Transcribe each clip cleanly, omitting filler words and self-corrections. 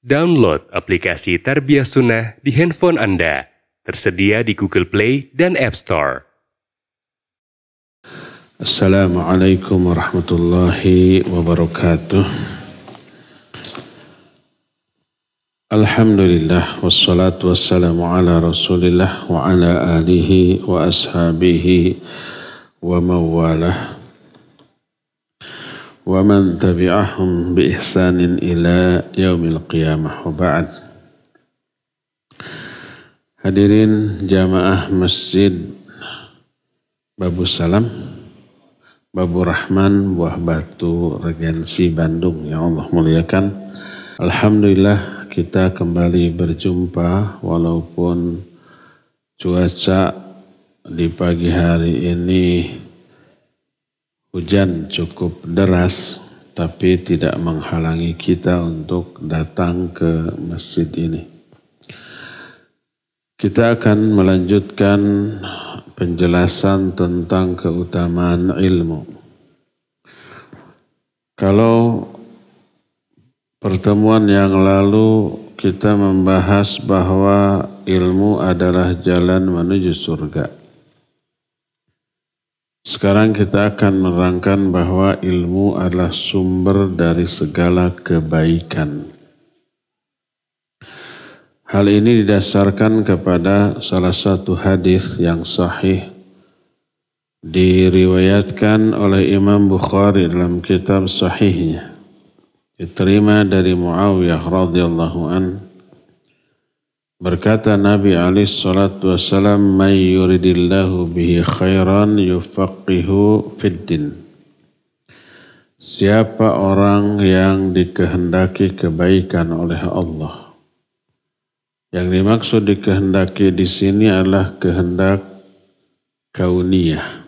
Download aplikasi Tarbiyah Sunnah di handphone Anda. Tersedia di Google Play dan App Store. Assalamualaikum warahmatullahi wabarakatuh. Alhamdulillah wassalatu wassalamu ala Rasulillah wa ala alihi wa ashabihi wa mawalah. Wa man tabi'ahum bi ihsanin ila yaumil qiyamah wa ba'd. Hadirin jamaah Masjid Babu Salam, Babu Rahman, Buah Batu, Regensi Bandung yang Allah muliakan. Alhamdulillah kita kembali berjumpa walaupun cuaca di pagi hari ini hujan cukup deras, tapi tidak menghalangi kita untuk datang ke masjid ini. Kita akan melanjutkan penjelasan tentang keutamaan ilmu. Kalau pertemuan yang lalu kita membahas bahwa ilmu adalah jalan menuju surga. Sekarang kita akan menerangkan bahwa ilmu adalah sumber dari segala kebaikan. Hal ini didasarkan kepada salah satu hadis yang sahih diriwayatkan oleh Imam Bukhari dalam kitab sahihnya. Diterima dari Muawiyah radhiyallahu an. Berkata Nabi alaihi salatu wassalam, "May yuridillahu bihi khairan yufaqihu fiddin." Siapa orang yang dikehendaki kebaikan oleh Allah. Yang dimaksud dikehendaki di sini adalah kehendak kauniyah.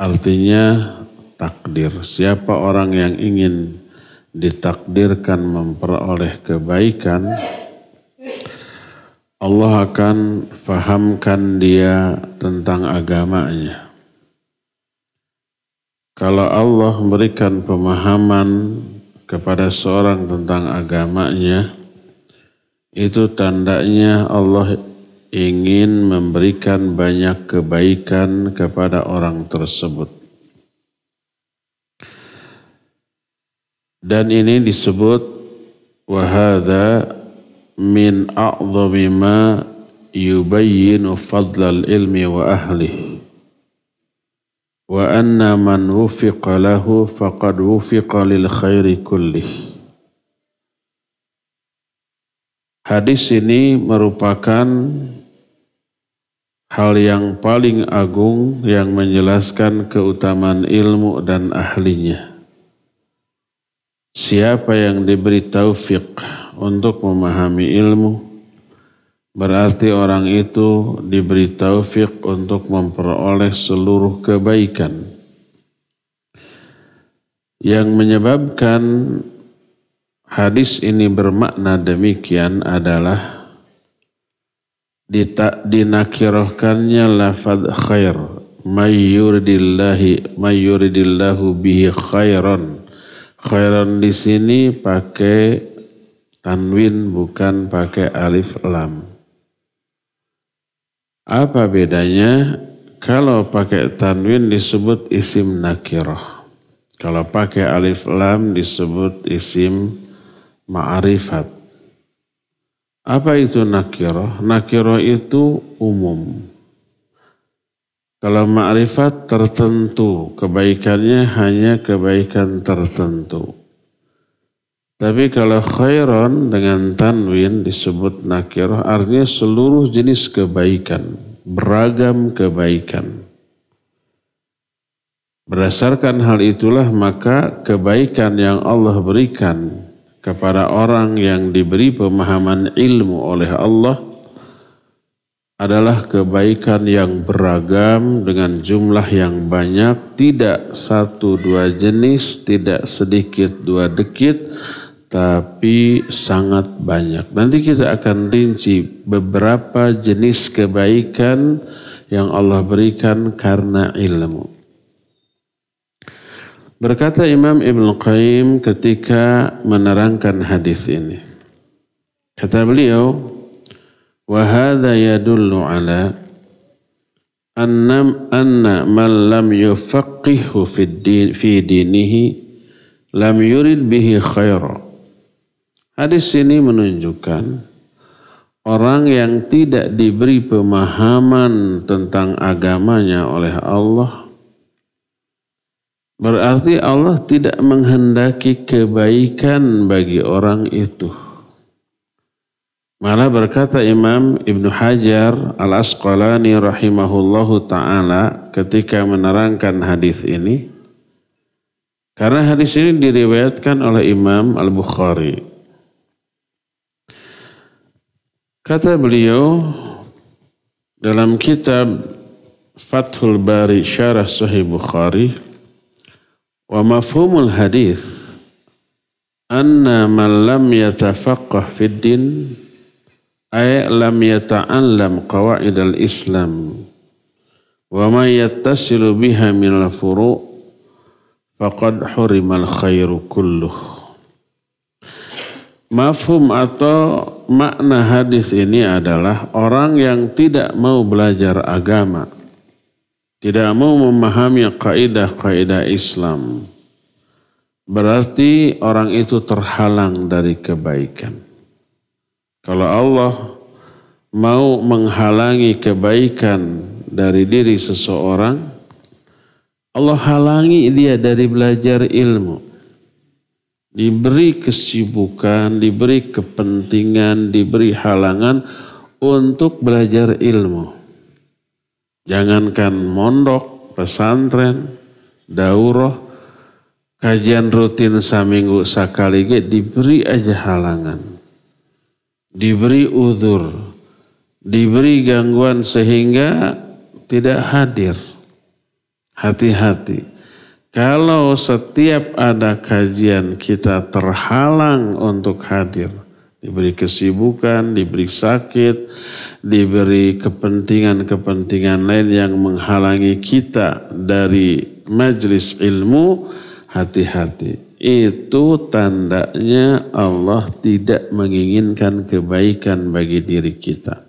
Artinya takdir. Siapa orang yang ingin ditakdirkan memperoleh kebaikan, Allah akan fahamkan dia tentang agamanya. Kalau Allah memberikan pemahaman kepada seorang tentang agamanya, itu tandanya Allah ingin memberikan banyak kebaikan kepada orang tersebut. Dan ini disebut wahada min a'zami ma yubayyinu fadlal ilmi wa ahlihi wa anna man wufiqa lahu faqad wufiqa lil khairi kullih. Hadis ini merupakan hal yang paling agung yang menjelaskan keutamaan ilmu dan ahlinya. Siapa yang diberi taufik untuk memahami ilmu, berarti orang itu diberi taufik untuk memperoleh seluruh kebaikan. Yang menyebabkan hadis ini bermakna demikian adalah dinakirahkannya lafaz khair, may yuridillahu bihi khairan. Khairan di sini pakai tanwin, bukan pakai alif lam. Apa bedanya? Kalau pakai tanwin disebut isim nakirah. Kalau pakai alif lam disebut isim ma'rifat. Apa itu nakirah? Nakirah itu umum. Kalau ma'rifat tertentu, kebaikannya hanya kebaikan tertentu. Tapi kalau khairan dengan tanwin disebut nakirah, artinya seluruh jenis kebaikan, beragam kebaikan. Berdasarkan hal itulah maka kebaikan yang Allah berikan kepada orang yang diberi pemahaman ilmu oleh Allah adalah kebaikan yang beragam dengan jumlah yang banyak, tidak satu dua jenis, tidak sedikit dua dikit, tapi sangat banyak. Nanti kita akan rinci beberapa jenis kebaikan yang Allah berikan karena ilmu. Berkata Imam Ibnu Qayyim ketika menerangkan hadis ini. Kata beliau, wa hadza yadullu ala anna man lam yufaqihu fi dinihi lam yurid bihi khaira. Hadis ini menunjukkan orang yang tidak diberi pemahaman tentang agamanya oleh Allah, berarti Allah tidak menghendaki kebaikan bagi orang itu. Malah berkata Imam Ibnu Hajar Al-Asqalani rahimahullahu ta'ala ketika menerangkan hadis ini, karena hadis ini diriwayatkan oleh Imam Al-Bukhari. Kata beliau dalam kitab Fathul Bari Syarah Sahih Bukhari, wa mafhumul hadis anna man lam yatafaqqah fid din ay lam yata'allam qawaid al-Islam wa ma yattasilu biha min al-furu' faqad hurimal khairu kulluh. Mafhum atau makna hadis ini adalah orang yang tidak mau belajar agama, tidak mau memahami kaidah-kaidah Islam, berarti orang itu terhalang dari kebaikan. Kalau Allah mau menghalangi kebaikan dari diri seseorang, Allah halangi dia dari belajar ilmu. Diberi kesibukan, diberi kepentingan, diberi halangan untuk belajar ilmu. Jangankan mondok, pesantren, daurah, kajian rutin saminggu sakali diberi aja halangan. Diberi uzur, diberi gangguan sehingga tidak hadir. Hati-hati. Kalau setiap ada kajian kita terhalang untuk hadir, diberi kesibukan, diberi sakit, diberi kepentingan-kepentingan lain yang menghalangi kita dari majelis ilmu, hati-hati. Itu tandanya Allah tidak menginginkan kebaikan bagi diri kita.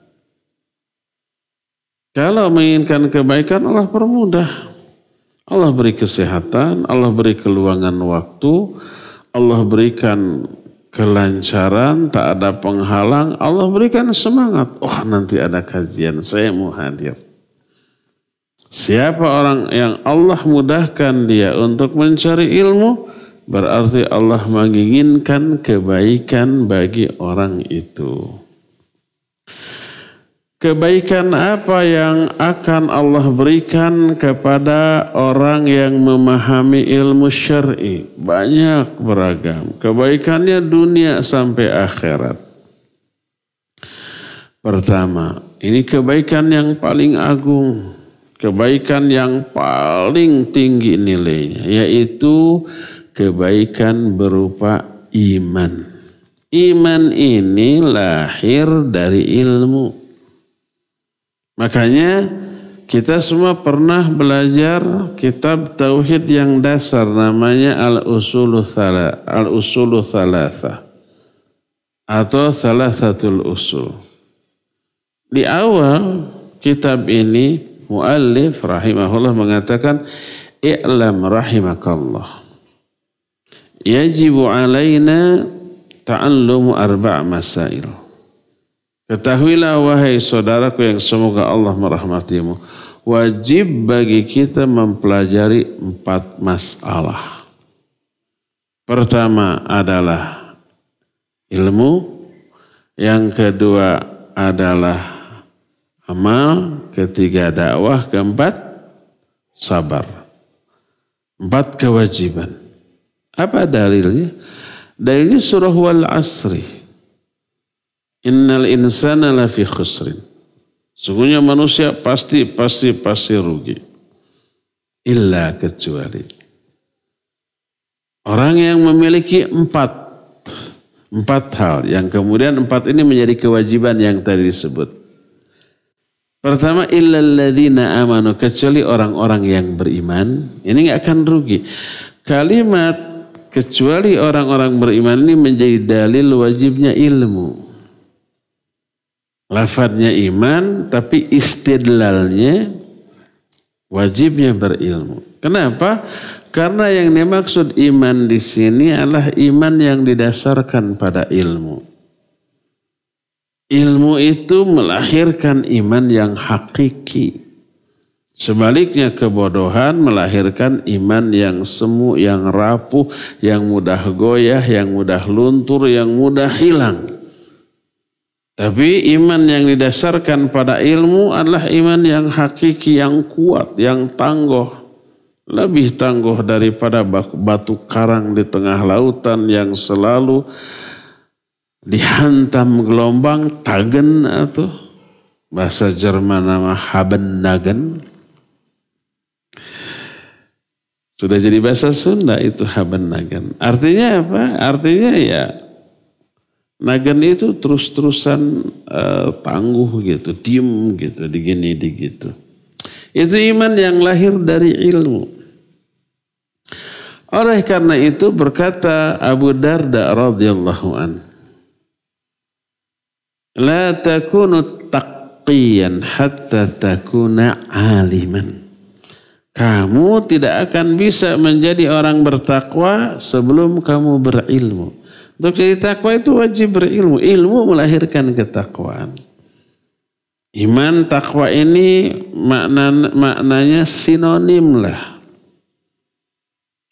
Kalau menginginkan kebaikan, Allah permudah. Allah beri kesehatan, Allah beri keluangan waktu, Allah berikan kelancaran, tak ada penghalang, Allah berikan semangat. Oh, nanti ada kajian, saya mau hadir. Siapa orang yang Allah mudahkan dia untuk mencari ilmu, berarti Allah menginginkan kebaikan bagi orang itu. Kebaikan apa yang akan Allah berikan kepada orang yang memahami ilmu syar'i? Banyak beragam. Kebaikannya dunia sampai akhirat. Pertama, ini kebaikan yang paling agung. Kebaikan yang paling tinggi nilainya. Yaitu kebaikan berupa iman. Iman ini lahir dari ilmu. Makanya kita semua pernah belajar kitab tauhid yang dasar namanya Al-Usulu Thalatha atau Thalathatul Usul. Di awal kitab ini muallif rahimahullah mengatakan i'lam rahimakallah. Yajibu alaina ta'allumu arba' masail. Ketahuilah wahai saudaraku yang semoga Allah merahmatimu, wajib bagi kita mempelajari 4 masalah. Pertama adalah ilmu, yang kedua adalah amal, ketiga dakwah, keempat sabar. 4 kewajiban. Apa dalilnya? Dalilnya surah Wal Asri. Innal insana lafi khusrin. Sungguhnya manusia pasti rugi. Illa kecuali orang yang memiliki 4 hal. Yang kemudian 4 ini menjadi kewajiban yang tadi disebut. Pertama, illal ladzina amanu, kecuali orang-orang yang beriman. Ini gak akan rugi. kalimat kecuali orang-orang beriman ini menjadi dalil wajibnya ilmu. Lafadznya iman, tapi istidlalnya wajibnya berilmu. Kenapa? Karena yang dimaksud iman di sini adalah iman yang didasarkan pada ilmu. Ilmu itu melahirkan iman yang hakiki. Sebaliknya kebodohan melahirkan iman yang semu, yang rapuh, yang mudah goyah, yang mudah luntur, yang mudah hilang. Tapi iman yang didasarkan pada ilmu adalah iman yang hakiki, yang kuat, yang tangguh. Lebih tangguh daripada batu karang di tengah lautan yang selalu dihantam gelombang, tagen atau bahasa Jerman nama Habennagen. Sudah jadi bahasa Sunda itu Habennagen. Artinya apa? Artinya ya nagen itu terus-terusan tangguh gitu, diem gitu, digini gitu. Itu iman yang lahir dari ilmu. Oleh karena itu berkata Abu Darda radhiyallahu an, la takunu taqiyan hatta takuna aliman. Kamu tidak akan bisa menjadi orang bertakwa sebelum kamu berilmu. Untuk jadi takwa itu wajib berilmu. Ilmu melahirkan ketakwaan. Iman takwa ini maknanya sinonim lah.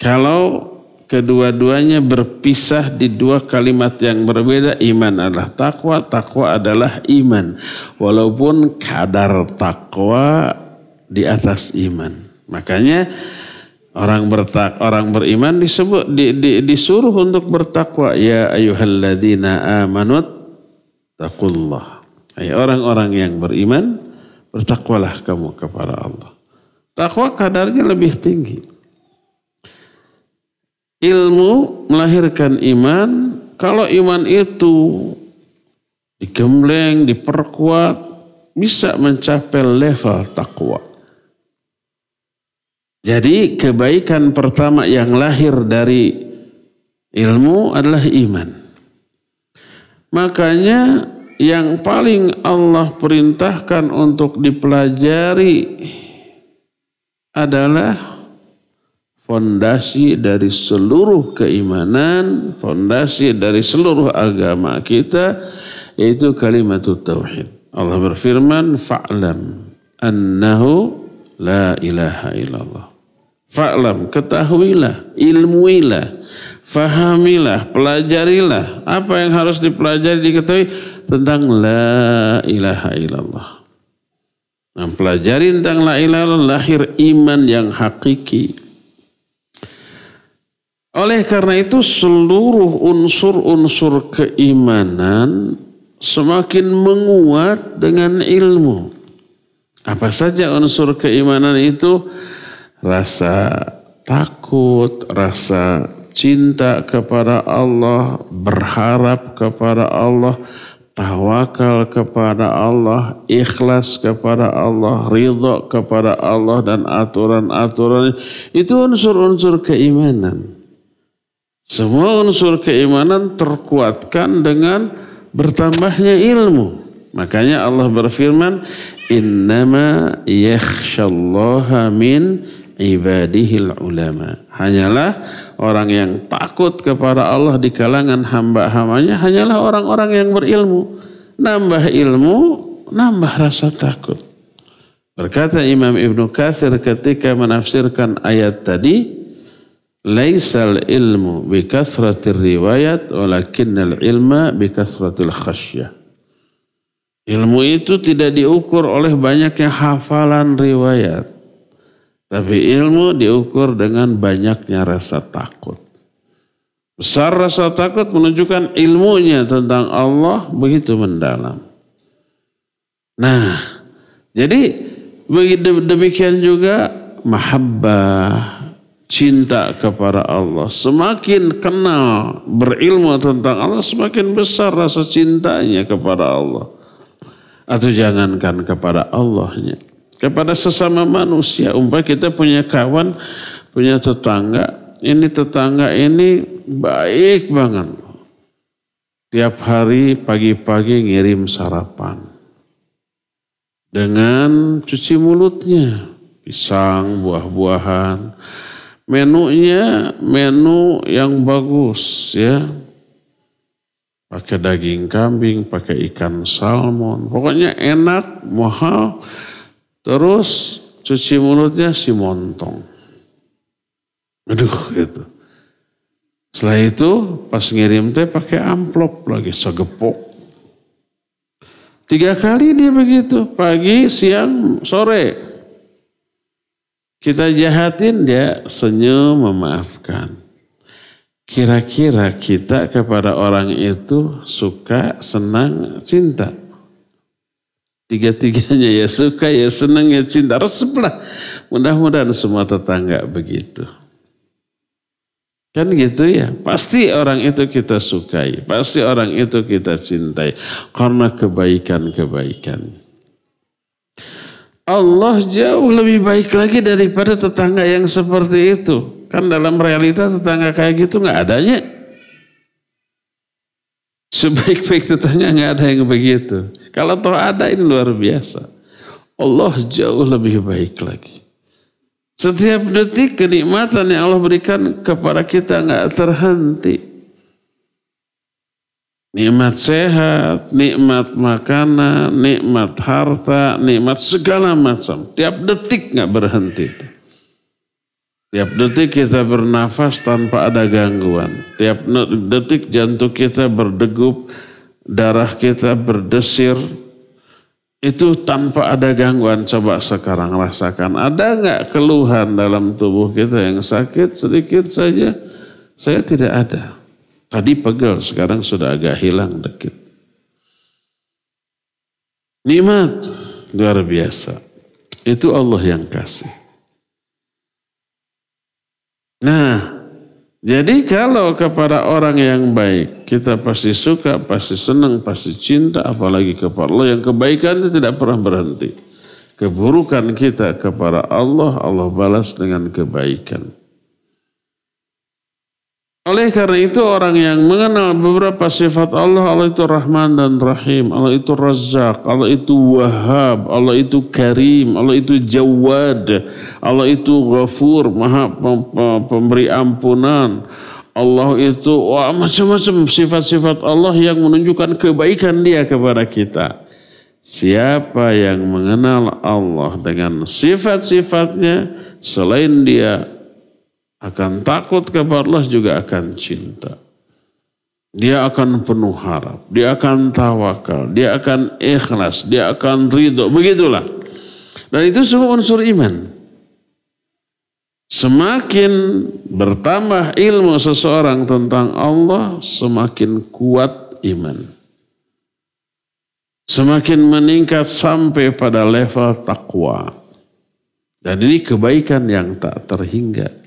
Kalau kedua-duanya berpisah di dua kalimat yang berbeda, iman adalah takwa, takwa adalah iman. Walaupun kadar takwa di atas iman. Makanya orang beriman disuruh untuk bertakwa. Ya ayyuhalladzina amanut taqullah. Hai orang-orang yang beriman, bertakwalah kamu kepada Allah. Takwa kadarnya lebih tinggi. Ilmu melahirkan iman. Kalau iman itu digembleng, diperkuat, bisa mencapai level takwa. Jadi kebaikan pertama yang lahir dari ilmu adalah iman. Makanya yang paling Allah perintahkan untuk dipelajari adalah fondasi dari seluruh keimanan, fondasi dari seluruh agama kita, yaitu kalimatut tauhid. Allah berfirman, fa'lam annahu la ilaha illallah. Fa'lam, ketahuilah, ilmuilah, fahamilah, pelajarilah. Apa yang harus dipelajari, diketahui tentang la ilaha illallah. Nah, pelajari tentang la ilaha illallah, lahir iman yang hakiki. Oleh karena itu seluruh unsur-unsur keimanan semakin menguat dengan ilmu. Apa saja unsur keimanan itu? Rasa takut, rasa cinta kepada Allah, berharap kepada Allah, tawakal kepada Allah, ikhlas kepada Allah, ridha kepada Allah, dan aturan-aturan itu unsur-unsur keimanan. Semua unsur keimanan terkuatkan dengan bertambahnya ilmu. Makanya Allah berfirman, innama yakhshallaha min ibadihil ulama. Hanyalah orang yang takut kepada Allah di kalangan hamba-hambanya hanyalah orang-orang yang berilmu. Nambah ilmu, nambah rasa takut. Berkata Imam Ibnu Katsir ketika menafsirkan ayat tadi, laisal ilmu bi kathratir riwayat walakinnal ilma bi kathratil khasyah. Ilmu itu tidak diukur oleh banyaknya hafalan riwayat. Tapi ilmu diukur dengan banyaknya rasa takut. Besar rasa takut menunjukkan ilmunya tentang Allah begitu mendalam. Nah, jadi demikian juga mahabbah, cinta kepada Allah. Semakin kenal, berilmu tentang Allah, semakin besar rasa cintanya kepada Allah. Atau jangankan kepada Allahnya, kepada sesama manusia. Umpamanya kita punya kawan, punya tetangga ini tetangga ini baik banget. Tiap hari pagi-pagi ngirim sarapan. Dengan cuci mulutnya. Pisang, buah-buahan. Menunya menu yang bagus ya. Pakai daging kambing, pakai ikan salmon. Pokoknya enak, mahal. Terus cuci mulutnya si montong. Aduh itu. Setelah itu pas ngirim teh pakai amplop lagi segepok. 3 kali dia begitu, pagi, siang, sore. Kita jahatin dia senyum memaafkan. Kira-kira kita kepada orang itu suka, senang, cinta. 3-tiganya ya suka, ya senang, ya cinta. Resep lah. Mudah-mudahan semua tetangga begitu. Kan gitu ya, pasti orang itu kita sukai, pasti orang itu kita cintai karena kebaikan-kebaikan. Allah jauh lebih baik lagi daripada tetangga yang seperti itu. Kan dalam realita tetangga kayak gitu gak adanya. Sebaik-baik tetangga gak ada yang begitu. Kalau toh ada ini luar biasa. Allah jauh lebih baik lagi. Setiap detik kenikmatan yang Allah berikan kepada kita nggak terhenti. Nikmat sehat, nikmat makanan, nikmat harta, nikmat segala macam. Tiap detik nggak berhenti. Tiap detik kita bernafas tanpa ada gangguan. Tiap detik jantung kita berdegup, darah kita berdesir. Itu tanpa ada gangguan. Coba sekarang rasakan. Ada nggak keluhan dalam tubuh kita yang sakit sedikit saja? Saya tidak ada. Tadi pegel, sekarang sudah agak hilang dikit. Nikmat luar biasa. Itu Allah yang kasih. Nah, jadi kalau kepada orang yang baik, kita pasti suka, pasti senang, pasti cinta, apalagi kepada Allah yang kebaikannya tidak pernah berhenti. Keburukan kita kepada Allah, Allah balas dengan kebaikan. Oleh karena itu orang yang mengenal beberapa sifat Allah, Allah itu Rahman dan Rahim, Allah itu Razzaq, Allah itu Wahhab, Allah itu Karim, Allah itu Jawad, Allah itu Ghafur, Maha pemberi ampunan. Allah itu macam-macam sifat-sifat Allah yang menunjukkan kebaikan Dia kepada kita. Siapa yang mengenal Allah dengan sifat-sifatnya selain Dia akan takut kepada Allah juga akan cinta. Dia akan penuh harap, dia akan tawakal, dia akan ikhlas, dia akan ridho. Begitulah. Dan itu semua unsur iman. Semakin bertambah ilmu seseorang tentang Allah, semakin kuat iman. Semakin meningkat sampai pada level takwa. Dan ini kebaikan yang tak terhingga.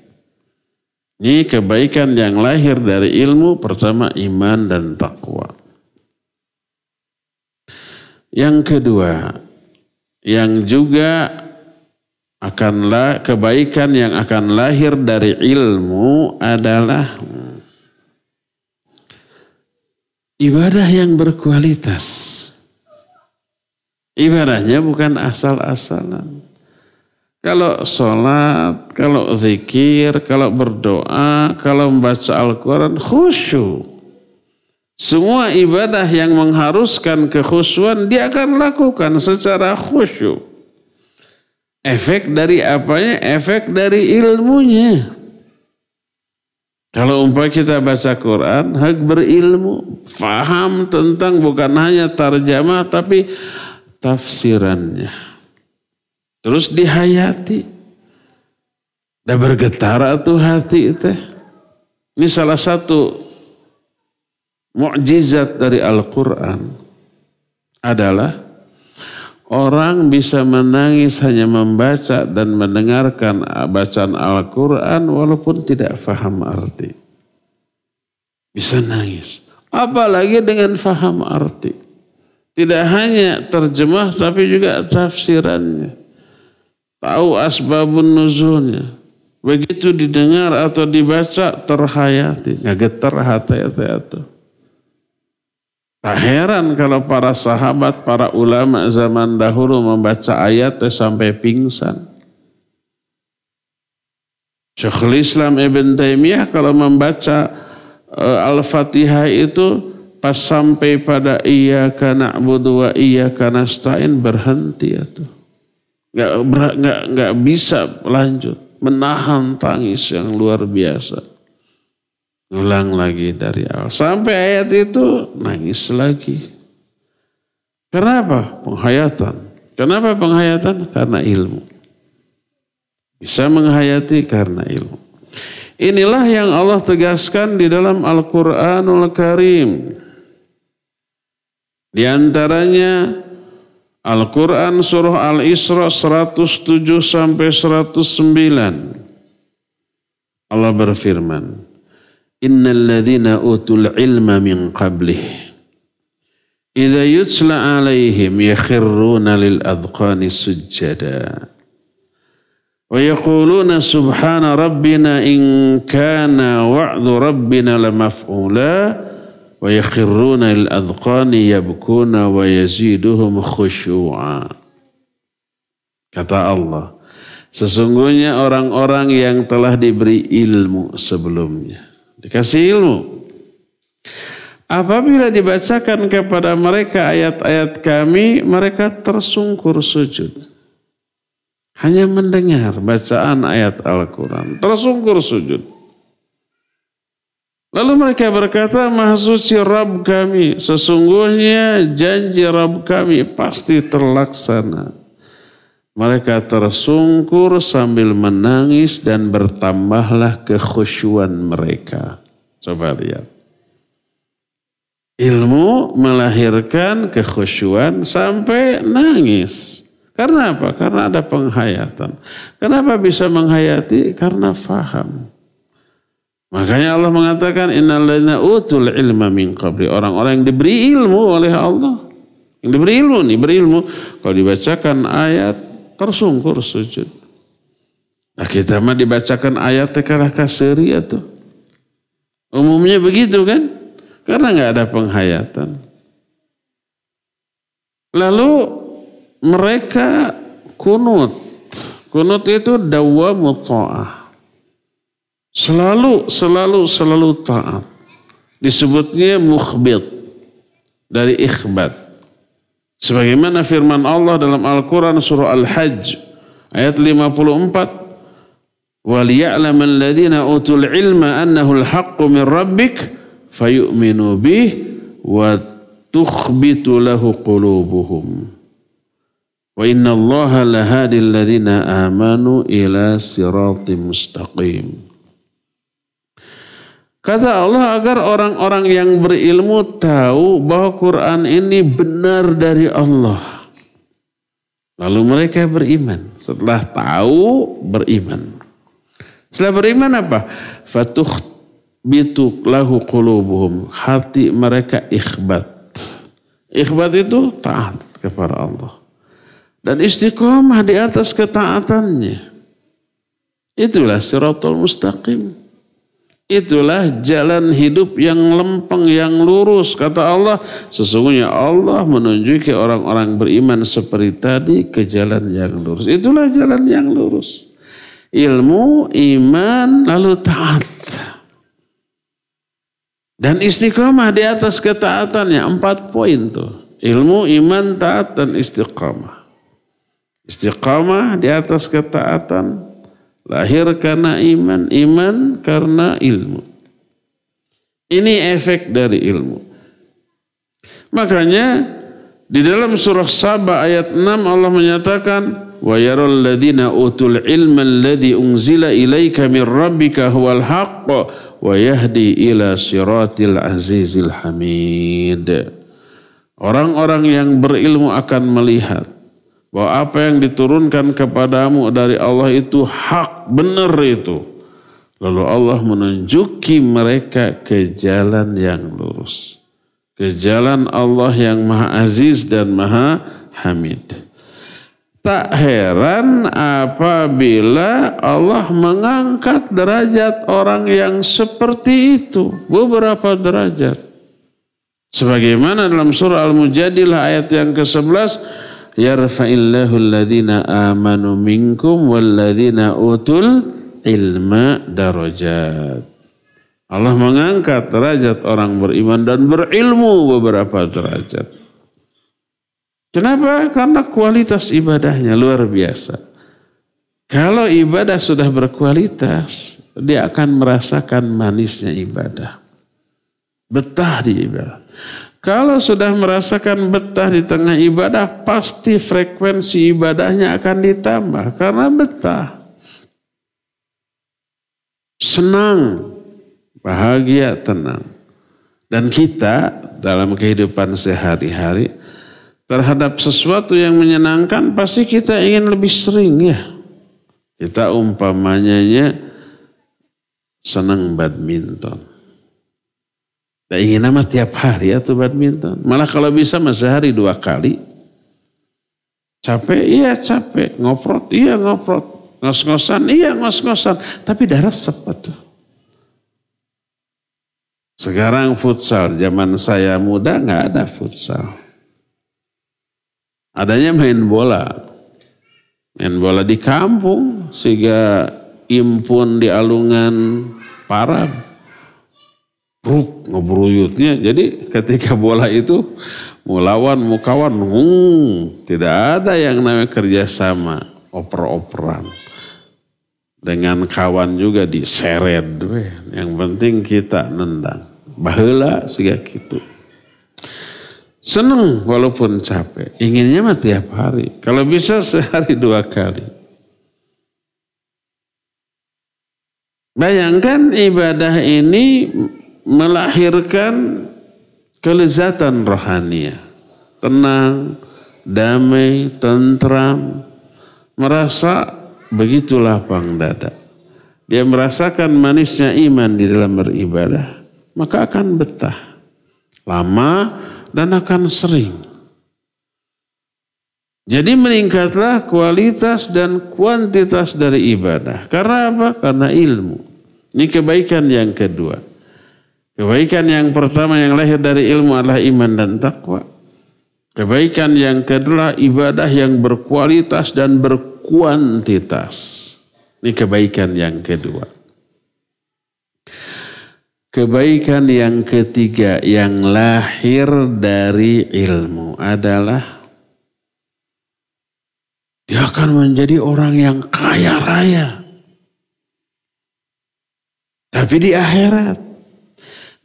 Ini kebaikan yang lahir dari ilmu, pertama iman dan takwa. Yang kedua, yang juga kebaikan yang akan lahir dari ilmu adalah ibadah yang berkualitas. Ibadahnya bukan asal-asalan. Kalau sholat, kalau zikir, kalau berdoa, kalau membaca Al-Quran, khusyuk. Semua ibadah yang mengharuskan kekhusyuan dia akan lakukan secara khusyuk. Efek dari apanya? Efek dari ilmunya. Kalau umpamanya kita baca Quran, hak berilmu, faham tentang bukan hanya tarjamah tapi tafsirannya. Terus dihayati. Dan bergetar tuh hati itu. Ini salah satu mukjizat dari Al-Quran adalah orang bisa menangis hanya membaca dan mendengarkan bacaan Al-Quran walaupun tidak faham arti. Bisa nangis. Apalagi dengan faham arti. Tidak hanya terjemah tapi juga tafsirannya. Tahu asbabun nuzulnya. Begitu didengar atau dibaca terhayati, ngageter hati itu. Tak heran kalau para sahabat, para ulama zaman dahulu membaca ayat sampai pingsan. Syekhul Islam Ibn Taimiyah kalau membaca Al-Fatihah itu pas sampai pada iyyaka na'budu wa iyyaka nasta'in berhenti itu. Enggak bisa lanjut. Menahan tangis yang luar biasa. Ulang lagi dari awal. Sampai ayat itu nangis lagi. Kenapa? Penghayatan. Kenapa penghayatan? Karena ilmu. Bisa menghayati karena ilmu. Inilah yang Allah tegaskan di dalam Al-Quranul Karim. Di antaranya Al-Quran surah Al-Isra 107 sampai 109. Allah berfirman, Innal ladzina utul ilma min qablih idza yutla alaihim yakhruna lil adqani sujjada wa yaquluna subhana rabbina in kana wa'du rabbina lamaf'ula wa yakhruna lil adqani yabkuna wa yaziduhum khusyu'a. Kata Allah, sesungguhnya orang-orang yang telah diberi ilmu sebelumnya, dikasih ilmu, apabila dibacakan kepada mereka ayat-ayat kami, mereka tersungkur sujud. Hanya mendengar bacaan ayat Al-Quran, tersungkur sujud. Lalu mereka berkata, Maha Suci Rabb kami, sesungguhnya janji Rabb kami pasti terlaksana. Mereka tersungkur sambil menangis dan bertambahlah kekhusyuan mereka. Coba lihat. Ilmu melahirkan kekhusyuan sampai nangis. Karena apa? Karena ada penghayatan. Kenapa bisa menghayati? Karena faham. Makanya Allah mengatakan innal ladzina utul ilma min qabli, orang-orang yang diberi ilmu oleh Allah. Yang diberi ilmu nih, berilmu, kalau dibacakan ayat tersungkur sujud. Nah, kita mah dibacakan ayat kalah kaseri atuh. Umumnya begitu kan? Karena enggak ada penghayatan. Lalu mereka kunut. Kunut itu dawamut ta'ah. Selalu taat. Disebutnya mukhbit dari ikhbat. Sebagaimana firman Allah dalam Al-Quran surah Al-Hajj ayat 54. وَلِيَعْلَمَ الَّذِينَ أُوتُوا الْعِلْمَ أَنَّهُ الْحَقُّ مِنْ رَبِّكَ فَيُؤْمِنُوا بِهِ وَتُخْبِتُ لَهُ قُلُوبُهُمْ وَإِنَّ اللَّهَ لَهَادِ الَّذِينَ آمَنُوا إِلَى صِرَاطٍ مُسْتَقِيمٍ. Kata Allah agar orang-orang yang berilmu tahu bahwa Quran ini benar dari Allah. Lalu mereka beriman. Setelah tahu, beriman. Setelah beriman apa? Fatukhbitu lahu qulubuhum. Hati mereka ikhbat. Ikhbat itu taat kepada Allah. Dan istiqomah di atas ketaatannya. Itulah siratal mustaqim. Itulah jalan hidup yang lempeng, yang lurus. Kata Allah, sesungguhnya Allah menunjuki orang-orang beriman seperti tadi ke jalan yang lurus. Itulah jalan yang lurus. Ilmu, iman, lalu taat. Dan istiqamah di atas ketaatannya. 4 poin tuh. Ilmu, iman, taat, dan istiqamah. Istiqamah di atas ketaatan. Lahir karena iman, iman karena ilmu. Ini efek dari ilmu. Makanya di dalam surah Saba ayat 6 Allah menyatakan wa yaral ladzina utul ilma alladzi unzila ilaika min rabbika huwal haqq wa yahdi ila siratil azizil hamid. Orang-orang yang berilmu akan melihat bahwa apa yang diturunkan kepadamu dari Allah itu hak, benar itu. Lalu Allah menunjuki mereka ke jalan yang lurus. Ke jalan Allah yang Maha Aziz dan Maha Hamid. Tak heran apabila Allah mengangkat derajat orang yang seperti itu. Beberapa derajat. Sebagaimana dalam surah Al-Mujadilah ayat yang ke-11. Yarfa'illahu alladhina amanu minkum walladhina utul ilma darajat. Allah mengangkat derajat orang beriman dan berilmu beberapa derajat. Kenapa? Karena kualitas ibadahnya luar biasa. Kalau ibadah sudah berkualitas, dia akan merasakan manisnya ibadah. Betah di ibadah. Kalau sudah merasakan betah di tengah ibadah, pasti frekuensi ibadahnya akan ditambah. Karena betah. Senang, bahagia, tenang. Dan kita dalam kehidupan sehari-hari, terhadap sesuatu yang menyenangkan pasti kita ingin lebih sering ya. Kita umpamanya senang badminton. Kita ingin nama tiap hari ya tuh badminton. Malah kalau bisa sehari 2 kali. Capek, iya capek. Ngoprot, iya ngoprot. Ngos-ngosan, iya ngos-ngosan. Tapi darah sepet tuh. Sekarang futsal, zaman saya muda nggak ada futsal. Adanya main bola. Main bola di kampung. Sehingga impun di alungan parab. Bruk ngebruyutnya. Jadi ketika bola itu mau lawan, mau kawan. Tidak ada yang namanya kerjasama. Oper-operan. Dengan kawan juga diseret. Yang penting kita nendang. Baheula sehingga gitu. Senang walaupun capek. Inginnya mah tiap hari. Kalau bisa sehari 2 kali. Bayangkan ibadah ini melahirkan kelezatan rohaniah. Tenang, damai, tentram. Merasa begitu lapang dada. Dia merasakan manisnya iman di dalam beribadah. Maka akan betah. Lama dan akan sering. Jadi meningkatlah kualitas dan kuantitas dari ibadah. Karena apa? Karena ilmu. Ini kebaikan yang kedua. Kebaikan yang pertama yang lahir dari ilmu adalah iman dan takwa. Kebaikan yang kedua ibadah yang berkualitas dan berkuantitas. Ini kebaikan yang kedua. Kebaikan yang ketiga yang lahir dari ilmu adalah dia akan menjadi orang yang kaya raya. Tapi di akhirat.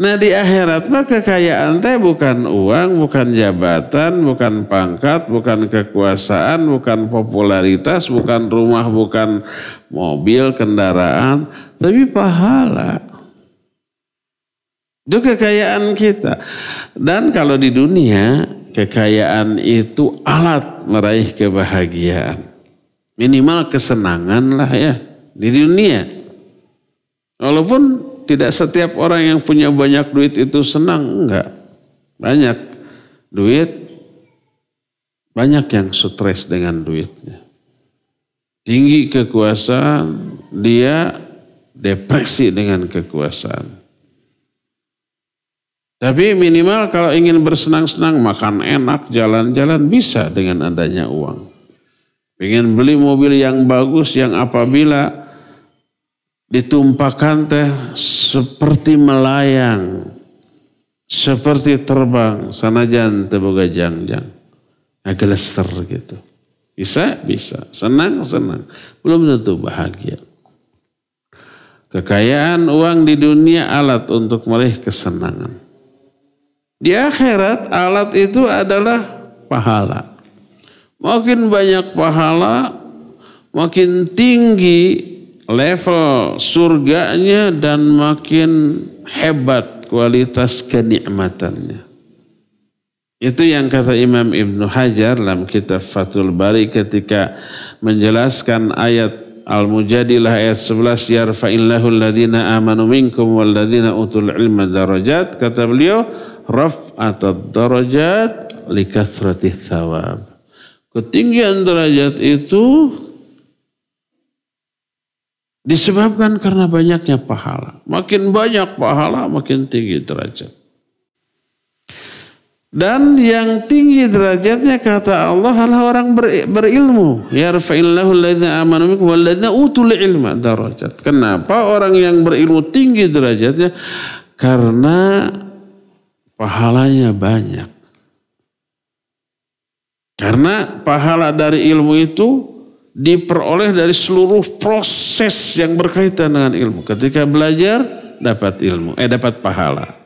Nah di akhirat mah kekayaan teh bukan uang, bukan jabatan, bukan pangkat, bukan kekuasaan, bukan popularitas, bukan rumah, bukan mobil, kendaraan, tapi pahala. Itu kekayaan kita. Dan kalau di dunia, kekayaan itu alat meraih kebahagiaan. Minimal kesenangan lah ya di dunia. Walaupun tidak setiap orang yang punya banyak duit itu senang, enggak. Banyak duit, banyak yang stres dengan duitnya. Tinggi kekuasaan, dia depresi dengan kekuasaan. Tapi minimal kalau ingin bersenang-senang, makan enak, jalan-jalan bisa dengan adanya uang. Ingin beli mobil yang bagus yang apabila ditumpahkan teh seperti melayang, seperti terbang, sanajan teu boga jangjang. Agelester gitu. Bisa, bisa. Senang, senang. Belum tentu bahagia. Kekayaan uang di dunia alat untuk meraih kesenangan. Di akhirat alat itu adalah pahala. Makin banyak pahala, makin tinggi level surganya dan makin hebat kualitas kenikmatannya. Itu yang kata Imam Ibnu Hajar dalam kitab Fathul Bari ketika menjelaskan ayat Al-Mujadilah ayat 11 yarfa'illahu alladhina amanu minkum walladhina utul ilma darajat. Kata beliau raf'atad darajat likathrati thawab. Ketinggian derajat itu disebabkan karena banyaknya pahala. Makin banyak pahala, makin tinggi derajat. Dan yang tinggi derajatnya kata Allah adalah orang berilmu. Ya rafa'illahu alladhina amanu minkum walladhina utul ilma darajat. Kenapa orang yang berilmu tinggi derajatnya? Karena pahalanya banyak. Karena pahala dari ilmu itu diperoleh dari seluruh proses yang berkaitan dengan ilmu. Ketika belajar dapat ilmu, dapat pahala.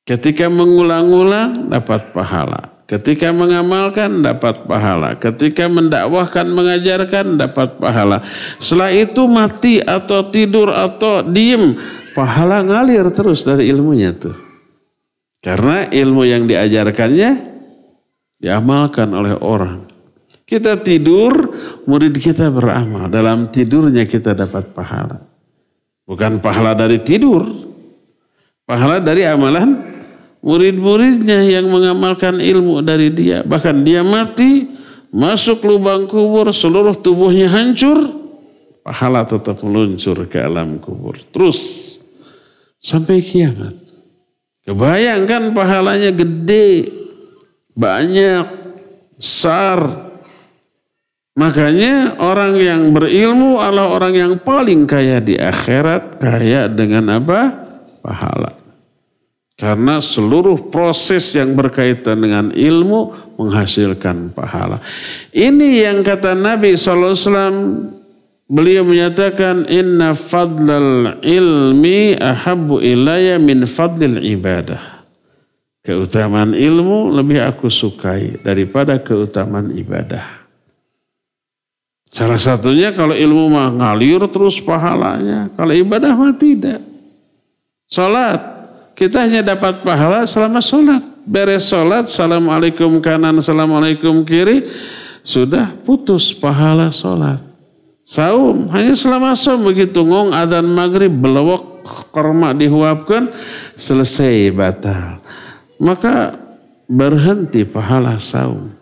Ketika mengulang-ulang dapat pahala. Ketika mengamalkan dapat pahala. Ketika mendakwahkan, mengajarkan dapat pahala. Setelah itu mati atau tidur atau diem, pahala ngalir terus dari ilmunya tuh. Karena ilmu yang diajarkannya diamalkan oleh orang. Kita tidur, murid kita beramal. Dalam tidurnya kita dapat pahala. Bukan pahala dari tidur. Pahala dari amalan murid-muridnya yang mengamalkan ilmu dari dia. Bahkan dia mati, masuk lubang kubur, seluruh tubuhnya hancur, pahala tetap meluncur ke alam kubur. Terus sampai kiamat. Kebayangkan pahalanya gede, banyak, besar. Makanya orang yang berilmu adalah orang yang paling kaya di akhirat. Kaya dengan apa? Pahala. Karena seluruh proses yang berkaitan dengan ilmu menghasilkan pahala. Ini yang kata Nabi SAW, beliau menyatakan, inna fadlal ilmi ahabbu ilayya min fadlil ibadah. Keutamaan ilmu lebih aku sukai daripada keutamaan ibadah. Salah satunya kalau ilmu mah ngalir terus pahalanya. Kalau ibadah mah tidak. Salat. Kita hanya dapat pahala selama sholat. Beres sholat, assalamualaikum kanan, assalamualaikum kiri. Sudah putus pahala sholat. Saum, hanya selama saum begitu. Ngong adzan maghrib, belawak, korma dihuapkan, selesai batal. Maka berhenti pahala saum.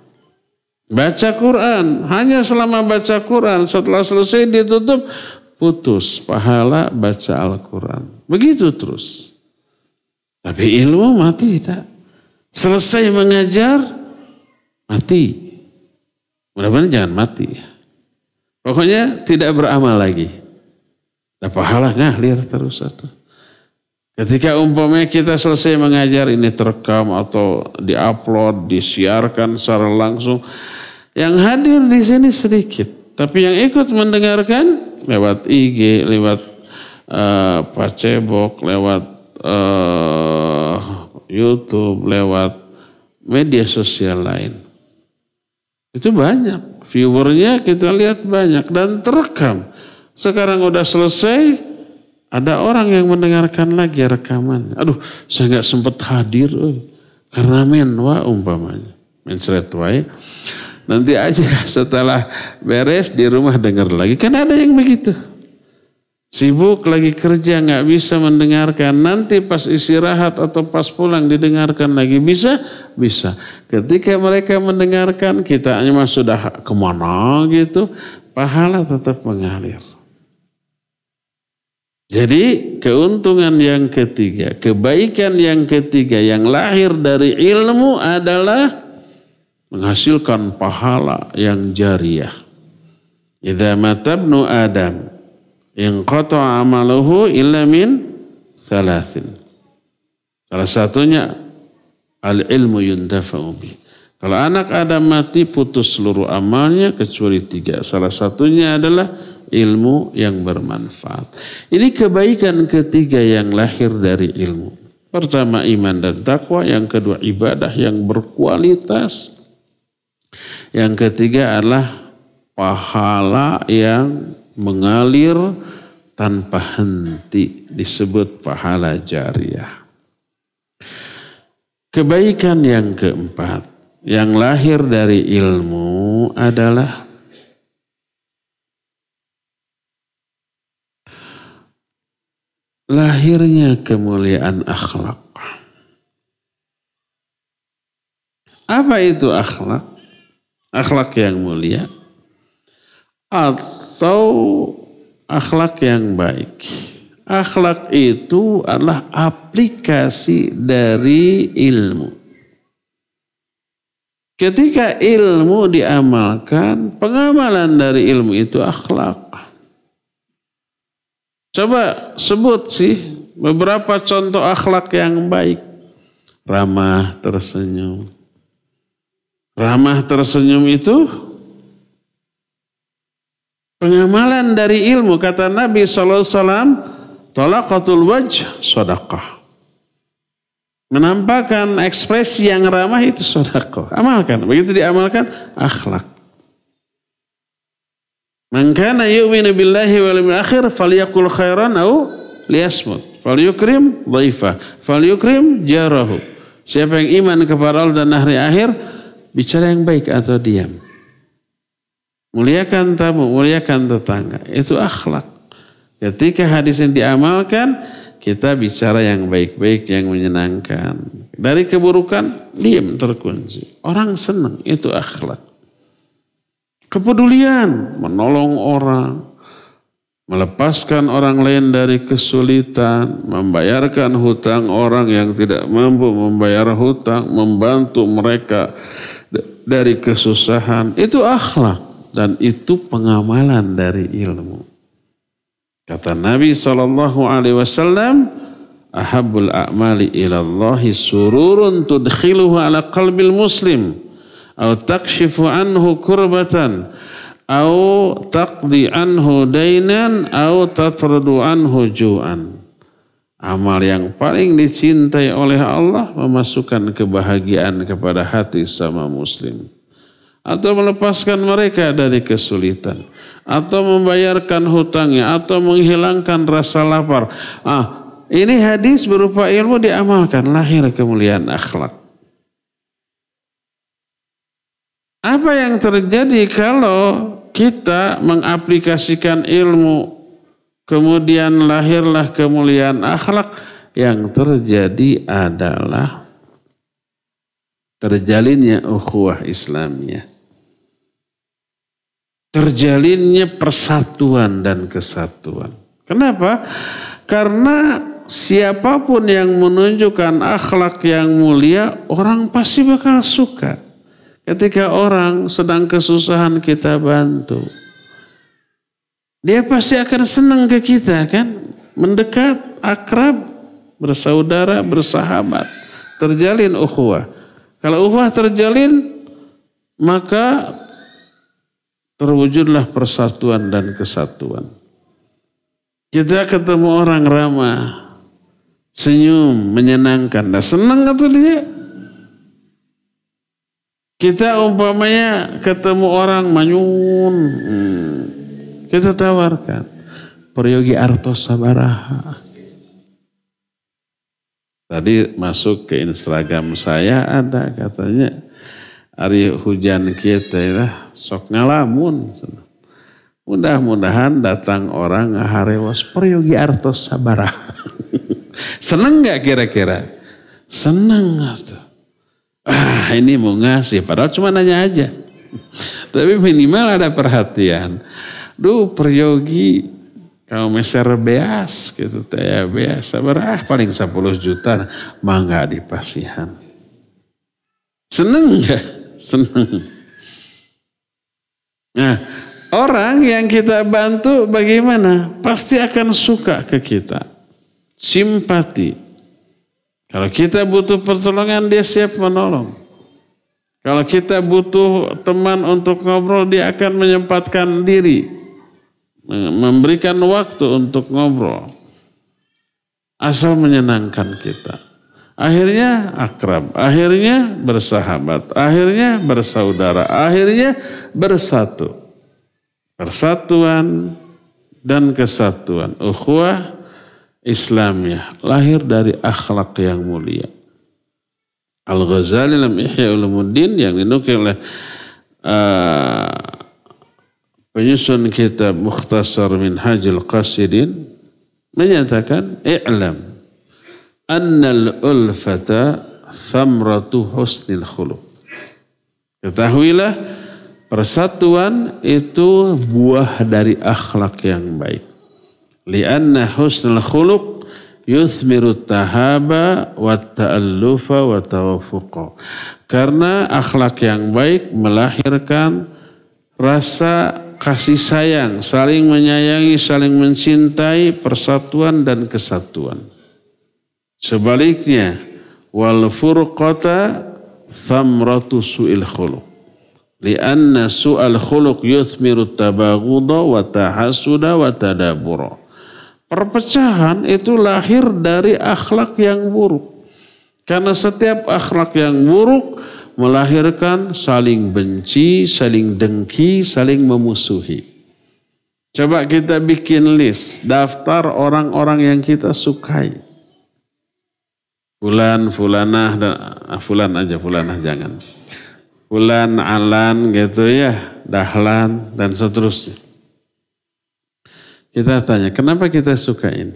Baca Quran, hanya selama baca Quran. Setelah selesai ditutup, putus pahala baca Al-Quran. Begitu terus. Tapi ilmu mati tak. Selesai mengajar, mati. Mudah-mudahan jangan mati. Pokoknya tidak beramal lagi. Dan pahala ngalir terus. Ketika umpamanya kita selesai mengajar, ini terekam atau diupload, disiarkan secara langsung. Yang hadir di sini sedikit. Tapi yang ikut mendengarkan lewat IG, lewat Facebook, lewat YouTube, lewat media sosial lain. Itu banyak. Viewernya kita lihat banyak dan terekam. Sekarang udah selesai, ada orang yang mendengarkan lagi rekamannya. Aduh, saya nggak sempat hadir, karena menwa umpamanya, mencret wae. Nanti aja setelah beres di rumah dengar lagi. Kan ada yang begitu. Sibuk lagi kerja nggak bisa mendengarkan. Nanti pas istirahat atau pas pulang didengarkan lagi. Bisa? Bisa. Ketika mereka mendengarkan, kita mah sudah kemana gitu. Pahala tetap mengalir. Jadi keuntungan yang ketiga, kebaikan yang ketiga yang lahir dari ilmu adalah menghasilkan pahala yang jariyah. Idza mata ibnu Adam inqata amaluhu illa min thalathin. Salah satunya al-ilmu yuntafa'u bih. Kalau anak Adam mati putus seluruh amalnya kecuali 3. Salah satunya adalah ilmu yang bermanfaat. Ini kebaikan ketiga yang lahir dari ilmu. Pertama iman dan takwa, yang kedua ibadah yang berkualitas. Yang ketiga adalah pahala yang mengalir tanpa henti, disebut pahala jariyah. Kebaikan yang keempat yang lahir dari ilmu adalah lahirnya kemuliaan akhlak. Apa itu akhlak? akhlak yang mulia atau akhlak yang baik. Akhlak itu adalah aplikasi dari ilmu. Ketika ilmu diamalkan, pengamalan dari ilmu itu akhlak. Coba sebut sih beberapa contoh akhlak yang baik. Ramah tersenyum. Ramah tersenyum itu pengamalan dari ilmu. Kata Nabi SAW, talaqatul wajh sedekah. Menampakkan ekspresi yang ramah itu sedekah. Amalkan. Begitu diamalkan, akhlak. Man kana yu'minu billahi wal yawmil akhir falyaqul khairan aw liyasmut. Falyukrim dhaifah, falyukrim jarahu. Siapa yang iman kepada Allah dan hari akhir, bicara yang baik atau diam. Muliakan tamu, muliakan tetangga. Itu akhlak. Ketika hadis yang diamalkan, kita bicara yang baik-baik, yang menyenangkan. Dari keburukan, diam terkunci. Orang senang, itu akhlak. Kepedulian, menolong orang, melepaskan orang lain dari kesulitan, membayarkan hutang orang yang tidak mampu membayar hutang, membantu mereka dari kesusahan. Itu akhlak dan itu pengamalan dari ilmu. Kata Nabi SAW, ahabbul a'mali ilallahi sururun tudkhiluhu ala qalbil muslim. Au takshifu anhu kurbatan, au taqdi anhu dainan, au tatradu anhu ju'an. Amal yang paling dicintai oleh Allah memasukkan kebahagiaan kepada hati sama muslim. Atau melepaskan mereka dari kesulitan. Atau membayarkan hutangnya. Atau menghilangkan rasa lapar. Ini hadis berupa ilmu diamalkan. Lahir kemuliaan akhlak. Apa yang terjadi kalau kita mengaplikasikan ilmu, kemudian lahirlah kemuliaan akhlak? Yang terjadi adalah terjalinnya ukhuwah Islamiyah. Terjalinnya persatuan dan kesatuan. Kenapa? Karena siapapun yang menunjukkan akhlak yang mulia, orang pasti bakal suka. Ketika orang sedang kesusahan kita bantu, dia pasti akan senang ke kita kan? Mendekat, akrab, bersaudara, bersahabat. Terjalin ukhuwah. Kalau ukhuwah terjalin, maka terwujudlah persatuan dan kesatuan. Kita ketemu orang ramah, senyum, menyenangkan. Nah, senang atau dia? Kita umpamanya ketemu orang manyun, kita tawarkan Prayogi Artos Sabaraha. Tadi masuk ke Instagram saya ada katanya hari hujan kita ya sok ngalamun. Mudah-mudahan datang orang ngaharewas Prayogi Artos Sabaraha. Seneng gak kira-kira? Seneng atau? Ini mau ngasih, padahal cuma nanya aja. Tapi minimal ada perhatian. Duh Prayogi, kau meser beas gitu, teh beas. Paling 10 juta, mangga di pasihan. Seneng gak? Seneng. Nah, orang yang kita bantu bagaimana? Pasti akan suka ke kita. Simpati. Kalau kita butuh pertolongan, dia siap menolong. Kalau kita butuh teman untuk ngobrol, dia akan menyempatkan diri. Memberikan waktu untuk ngobrol. Asal menyenangkan kita. Akhirnya akrab. Akhirnya bersahabat. Akhirnya bersaudara. Akhirnya bersatu. Persatuan dan kesatuan. Ukhuwah Islamiyah lahir dari akhlak yang mulia. Al-Ghazali dalam Ihya Ulumuddin yang dinukil oleh penyusun kitab Mukhtasar Minhajul Qasidin menyatakan i'lam annal ulfata thamratu husnil khuluq. Ketahuilah Persatuan itu buah dari akhlak yang baik. Lianna husnul khuluq yuthmiru tahaba wa ta'allufa wa tawafuqa. Karena akhlak yang baik melahirkan rasa kasih sayang, saling menyayangi, saling mencintai, persatuan dan kesatuan. Sebaliknya, wal furqata thamratu su'il khuluq. Lianna su'al khuluq yuthmiru tabaghudha wa tahasuda wa tadabura. Perpecahan itu lahir dari akhlak yang buruk. Karena setiap akhlak yang buruk melahirkan saling benci, saling dengki, saling memusuhi. Coba kita bikin list, daftar orang-orang yang kita sukai. Fulan, fulanah, fulanah jangan. Fulan, alan gitu ya, dahlan dan seterusnya. Kita tanya, kenapa kita suka ini?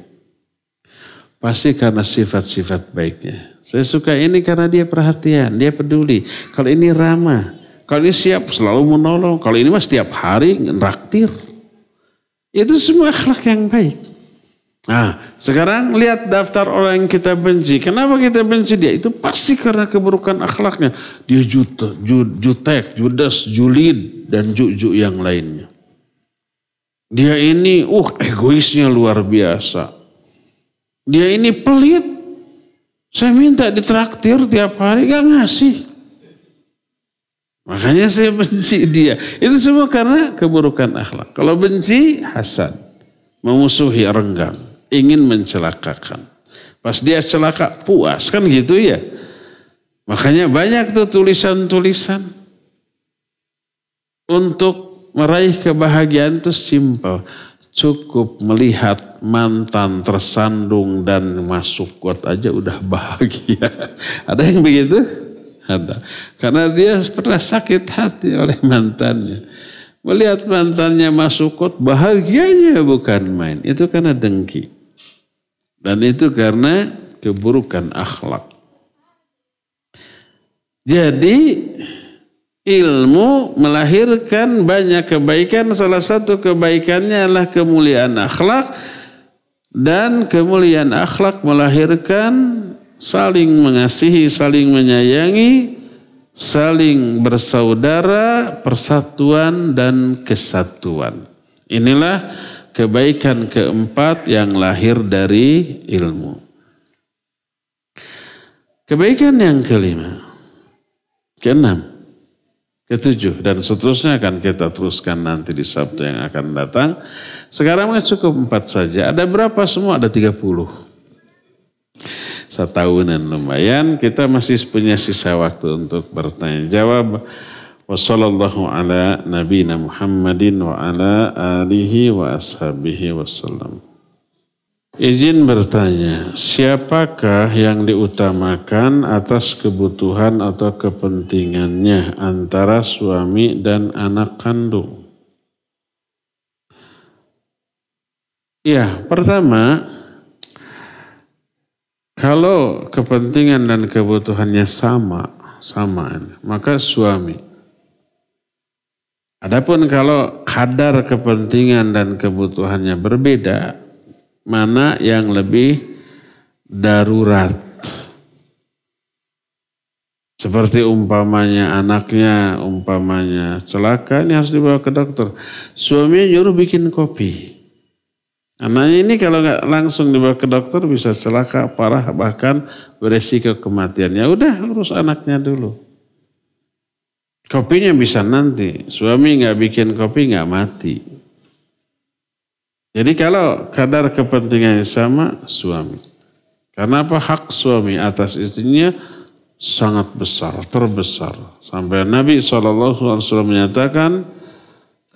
Pasti karena sifat-sifat baiknya. Saya suka ini karena dia perhatian, dia peduli. Kalau ini ramah, kalau ini siap selalu menolong. Kalau ini mah setiap hari ngeraktir. Itu semua akhlak yang baik. Nah, sekarang lihat daftar orang yang kita benci. Kenapa kita benci dia? Itu pasti karena keburukan akhlaknya. Dia jutek, judes, julid, dan juju yang lainnya. Dia ini egoisnya luar biasa. Dia ini pelit. Saya minta ditraktir tiap hari, gak ngasih. Makanya saya benci dia. Itu semua karena keburukan akhlak. Kalau benci, hasad. Memusuhi, renggang. Ingin mencelakakan. Pas dia celaka, puas. Kan gitu ya. Makanya banyak tuh tulisan-tulisan. Untuk meraih kebahagiaan itu simpel. Cukup melihat mantan tersandung dan masuk got aja udah bahagia. Ada yang begitu? Ada. Karena dia pernah sakit hati oleh mantannya. Melihat mantannya masuk got, bahagianya bukan main. Itu karena dengki. Dan itu karena keburukan akhlak. Jadi ilmu melahirkan banyak kebaikan. Salah satu kebaikannya adalah kemuliaan akhlak. Dan kemuliaan akhlak melahirkan saling mengasihi, saling menyayangi, saling bersaudara, persatuan dan kesatuan. Inilah kebaikan keempat yang lahir dari ilmu. Kebaikan yang kelima, keenam, ketujuh dan seterusnya akan kita teruskan nanti di Sabtu yang akan datang. Sekarang cukup 4 saja. Ada berapa semua? Ada 30. Setahunan lumayan. Kita masih punya sisa waktu untuk bertanya jawab. Wassallallahu ala nabiyina Muhammadin wa ala alihi wa ashabihi wassalam. Izin bertanya, siapakah yang diutamakan atas kebutuhan atau kepentingannya antara suami dan anak kandung? Ya, pertama, kalau kepentingan dan kebutuhannya sama, maka suami. Adapun kalau kadar kepentingan dan kebutuhannya berbeda, mana yang lebih darurat? Seperti umpamanya anaknya, celaka, ini harus dibawa ke dokter. Suaminya nyuruh bikin kopi. Anaknya ini kalau nggak langsung dibawa ke dokter bisa celaka, parah, bahkan beresiko kematian. Ya udah, urus anaknya dulu. Kopinya bisa nanti. Suami nggak bikin kopi nggak mati. Jadi kalau kadar kepentingannya sama, suami. Karena apa? Hak suami atas istrinya sangat besar, terbesar. Sampai Nabi SAW menyatakan,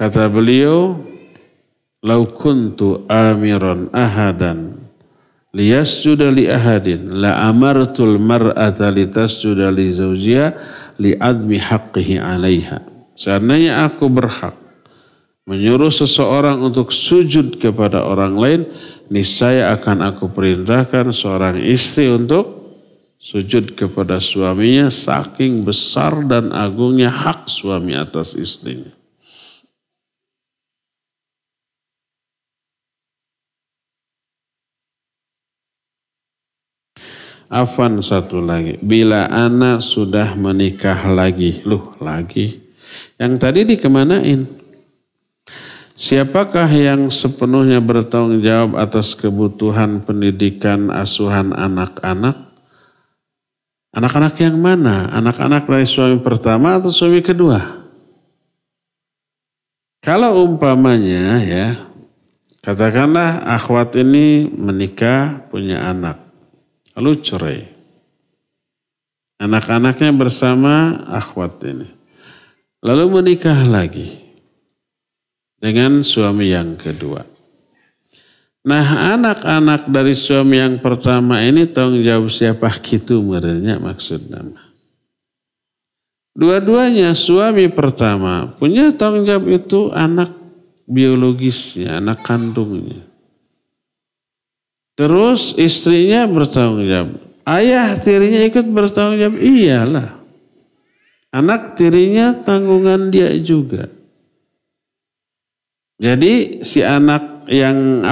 kata beliau, "Lau kuntu amiran ahadan liyasjuda li ahadin la amartul mar'ata litasjuda li zawjiha li admi haqqihi 'alaiha." Seandainya aku berhak menyuruh seseorang untuk sujud kepada orang lain, niscaya akan aku perintahkan seorang istri untuk sujud kepada suaminya saking besar dan agungnya hak suami atas istrinya. Afan satu lagi, bila ana sudah menikah lagi, lagi, yang tadi dikemanain? Siapakah yang sepenuhnya bertanggung jawab atas kebutuhan pendidikan asuhan anak-anak? Anak-anak yang mana? Anak-anak dari suami pertama atau suami kedua? Kalau umpamanya ya, katakanlah akhwat ini menikah punya anak, lalu cerai. Anak-anaknya bersama akhwat ini. Lalu menikah lagi dengan suami yang kedua. Nah, anak-anak dari suami yang pertama ini tanggung jawab siapa gitu merenya maksudnya. Dua-duanya suami pertama punya tanggung jawab itu anak biologisnya, anak kandungnya. Terus istrinya bertanggung jawab. Ayah tirinya ikut bertanggung jawab, iyalah. Anak tirinya tanggungan dia juga. Jadi si anak yang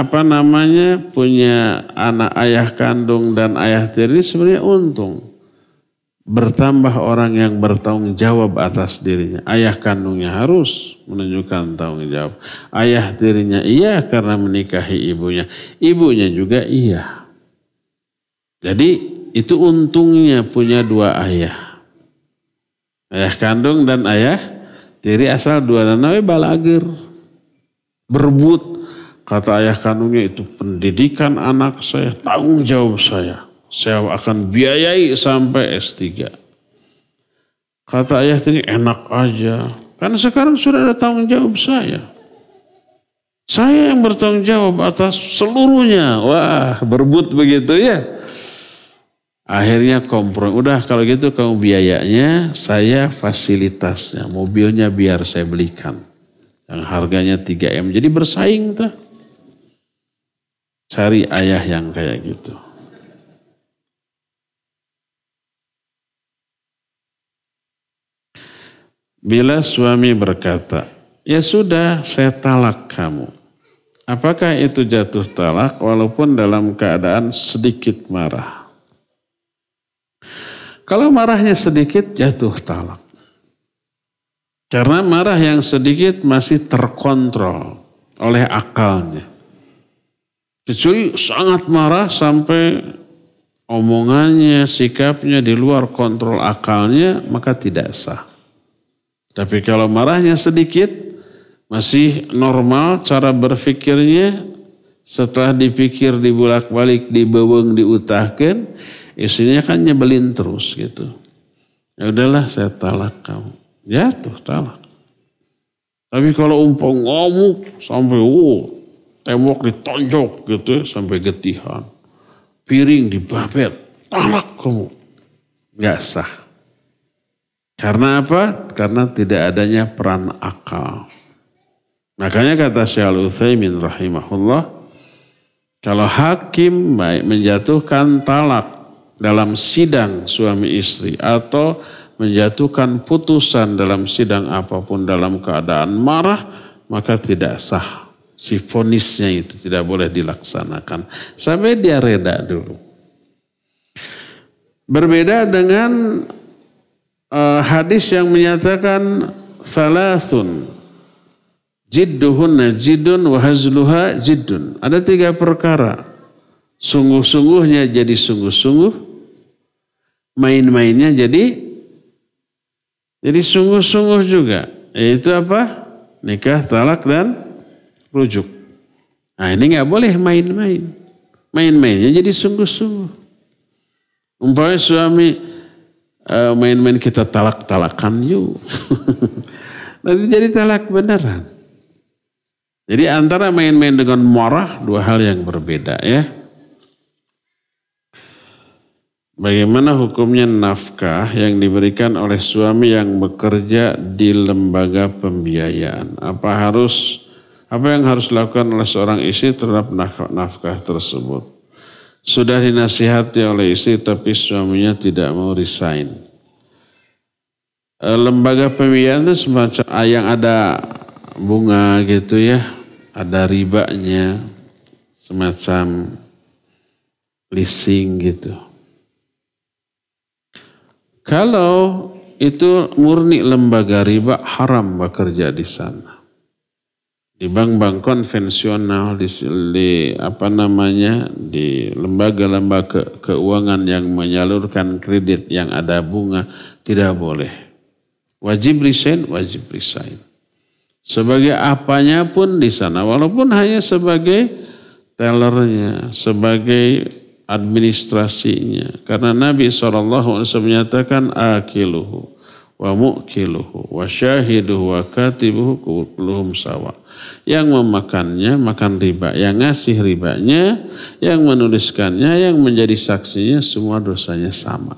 punya anak ayah kandung dan ayah tiri sebenarnya untung. Bertambah orang yang bertanggung jawab atas dirinya. Ayah kandungnya harus menunjukkan tanggung jawab. Ayah tirinya iya karena menikahi ibunya. Ibunya juga iya. Jadi itu untungnya punya dua ayah. Ayah kandung dan ayah tiri asal dua nanawe balager. Berebut. Kata ayah kandungnya itu pendidikan anak saya, tanggung jawab saya. Saya akan biayai sampai S3. Kata ayah tiri enak aja. Karena sekarang sudah ada tanggung jawab saya. Saya yang bertanggung jawab atas seluruhnya. Wah berebut begitu ya. Akhirnya kompromi. Udah kalau gitu kamu biayanya, saya fasilitasnya. Mobilnya biar saya belikan. Yang harganya 3M. Jadi bersaing tuh. Cari ayah yang kayak gitu. Bila suami berkata, ya sudah saya talak kamu. Apakah itu jatuh talak walaupun dalam keadaan sedikit marah? Kalau marahnya sedikit jatuh talak. Karena marah yang sedikit masih terkontrol oleh akalnya. Kecuali sangat marah sampai omongannya, sikapnya di luar kontrol akalnya, maka tidak sah. Tapi kalau marahnya sedikit, masih normal cara berpikirnya, setelah dipikir dibulak-balik, dibeweng, diutahkan, istrinya kan nyebelin terus gitu. Ya udahlah saya talak kamu. Jatuh talak. Tapi kalau umpang ngamuk sampai tembok ditonjok gitu sampai getihan. Piring dibabet. Talak kamu. Gak sah. Karena apa? Karena tidak adanya peran akal. Makanya kata Syekh Al-Utsaimin rahimahullah. Kalau hakim menjatuhkan talak dalam sidang suami istri. Atau menjatuhkan putusan dalam sidang apapun dalam keadaan marah. Maka tidak sah. Si vonisnya itu tidak boleh dilaksanakan. Sampai dia reda dulu. Berbeda dengan hadis yang menyatakan salasun. Jidduhunna jiddun wa hazluha jiddun. Ada 3 perkara. Sungguh-sungguhnya jadi sungguh-sungguh. Main-mainnya jadi sungguh-sungguh juga. Yaitu apa? Nikah, talak, dan rujuk. Nah ini gak boleh main-main. Main-mainnya jadi sungguh-sungguh. Umpamanya suami main-main kita talak-talakan yuk. Nanti jadi talak beneran. Jadi antara main-main dengan marah 2 hal yang berbeda ya. Bagaimana hukumnya nafkah yang diberikan oleh suami yang bekerja di lembaga pembiayaan? Apa yang harus dilakukan oleh seorang istri terhadap nafkah tersebut? Sudah dinasihati oleh istri tapi suaminya tidak mau resign. Lembaga pembiayaan itu semacam yang ada bunga gitu ya, ada ribanya, semacam leasing gitu. Kalau itu murni lembaga riba, haram bekerja di sana. Di bank-bank konvensional, di lembaga-lembaga keuangan yang menyalurkan kredit yang ada bunga, tidak boleh. Wajib resign, wajib resign. Sebagai apanya pun di sana, walaupun hanya sebagai tellernya, sebagai administrasinya. Karena Nabi SAW menyatakan akiluhu wa mu'kiluhu wa syahiduhu wa katibuhu kulluhum sawa. Yang memakannya makan riba, yang ngasih ribanya, yang menuliskannya, yang menjadi saksinya, semua dosanya sama.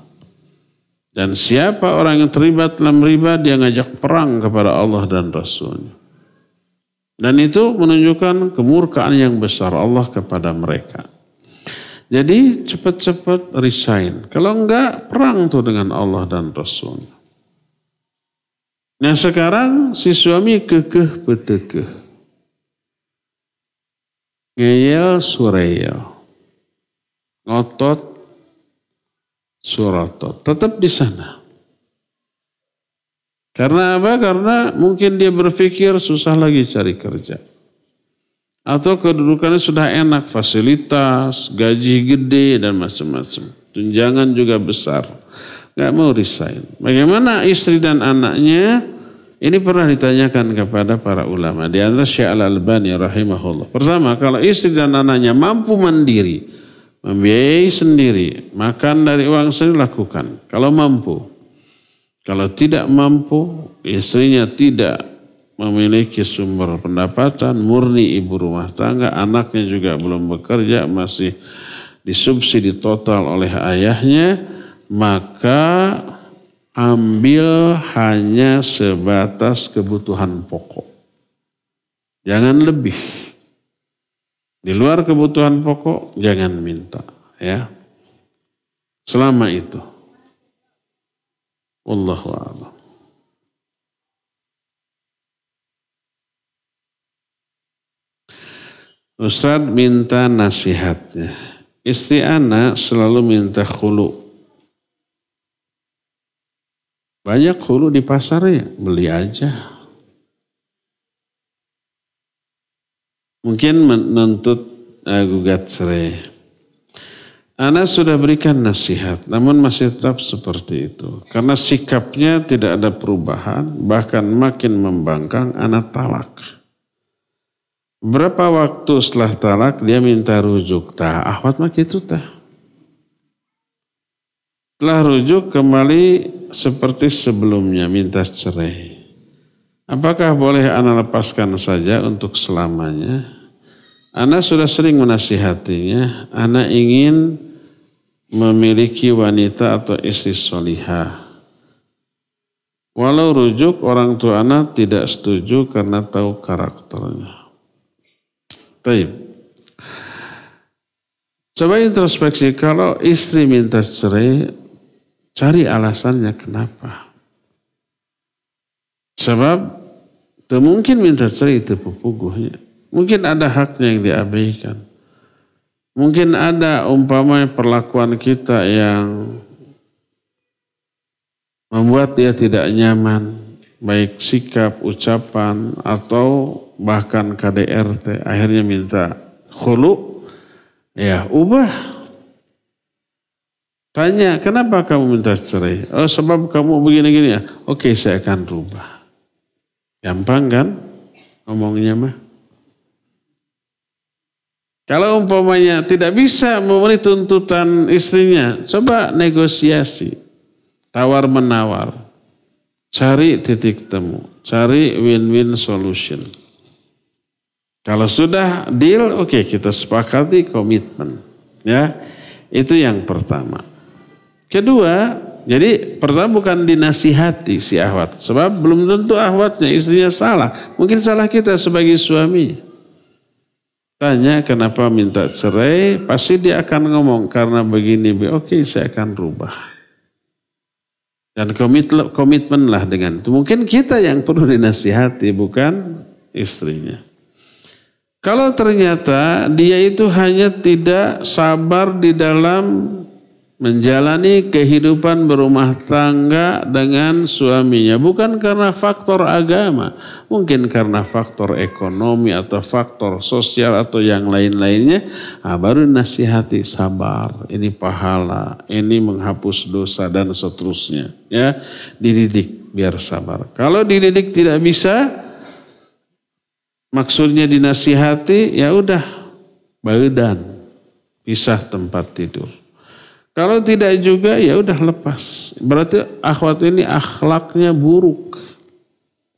Dan siapa orang yang terlibat dalam riba, dia ngajak perang kepada Allah dan Rasulnya. Dan itu menunjukkan kemurkaan yang besar Allah kepada mereka. Jadi cepat-cepat resign. Kalau enggak, perang tuh dengan Allah dan Rasulnya. Nah sekarang si suami kekeh betekeh. Ngeyel sureyel. Ngotot suratot. Tetap di sana. Karena apa? Karena mungkin dia berpikir susah lagi cari kerja. Atau kedudukannya sudah enak, fasilitas, gaji gede dan macam-macam. Tunjangan juga besar. Gak mau resign. Bagaimana istri dan anaknya? Ini pernah ditanyakan kepada para ulama. Di antara Syekh Al-Albani rahimahullah. Pertama, kalau istri dan anaknya mampu mandiri, membiayai sendiri, makan dari uang sendiri lakukan. Kalau mampu. Kalau tidak mampu, istrinya tidak memiliki sumber pendapatan, murni ibu rumah tangga, anaknya juga belum bekerja, masih disubsidi total oleh ayahnya, maka ambil hanya sebatas kebutuhan pokok. Jangan lebih. Di luar kebutuhan pokok, jangan minta. Ya. Selama itu. Wallahu a'lam. Ustaz minta nasihatnya. Istri anak selalu minta khulu. Banyak khulu di pasarnya, beli aja. Mungkin menuntut gugat cerai. Ana sudah berikan nasihat, namun masih tetap seperti itu. Karena sikapnya tidak ada perubahan, bahkan makin membangkang, ana talak. Berapa waktu setelah talak dia minta rujuk. Tah, ahwat mah gitu tah. Setelah rujuk kembali seperti sebelumnya minta cerai. Apakah boleh ana lepaskan saja untuk selamanya? Ana sudah sering menasihatinya. Ana ingin memiliki wanita atau istri solihah. Walau rujuk orang tua ana tidak setuju karena tahu karakternya. Baik. Coba introspeksi, kalau istri minta cerai, cari alasannya kenapa. Sebab mungkin minta cerai itu pupuguhnya. Mungkin ada haknya yang diabaikan. Mungkin ada umpamanya perlakuan kita yang membuat dia tidak nyaman. Baik sikap, ucapan, atau bahkan KDRT. Akhirnya minta khulu. Ya ubah. Tanya, kenapa kamu minta cerai? Oh sebab kamu begini-gini ya. Oke saya akan rubah. Gampang kan ngomongnya mah. Kalau umpamanya tidak bisa memenuhi tuntutan istrinya, coba negosiasi, tawar-menawar, cari titik temu, cari win-win solution. Kalau sudah deal, oke, kita sepakati komitmen. Ya, itu yang pertama. Kedua, jadi pertama bukan dinasihati si ahwat, sebab belum tentu ahwatnya istrinya salah, mungkin salah kita sebagai suami. Tanya kenapa minta cerai, pasti dia akan ngomong karena begini, oke saya akan rubah. Dan komitmenlah dengan itu. Mungkin kita yang perlu dinasihati, bukan istrinya. Kalau ternyata dia itu hanya tidak sabar di dalam menjalani kehidupan berumah tangga dengan suaminya. Bukan karena faktor agama. Mungkin karena faktor ekonomi atau faktor sosial atau yang lain-lainnya. Baru nasihati, sabar. Ini pahala. Ini menghapus dosa dan seterusnya. Ya, dididik biar sabar. Kalau dididik tidak bisa, maksudnya dinasihati, ya udah, badan, pisah tempat tidur. Kalau tidak juga ya udah lepas. Berarti akhwat ini akhlaknya buruk.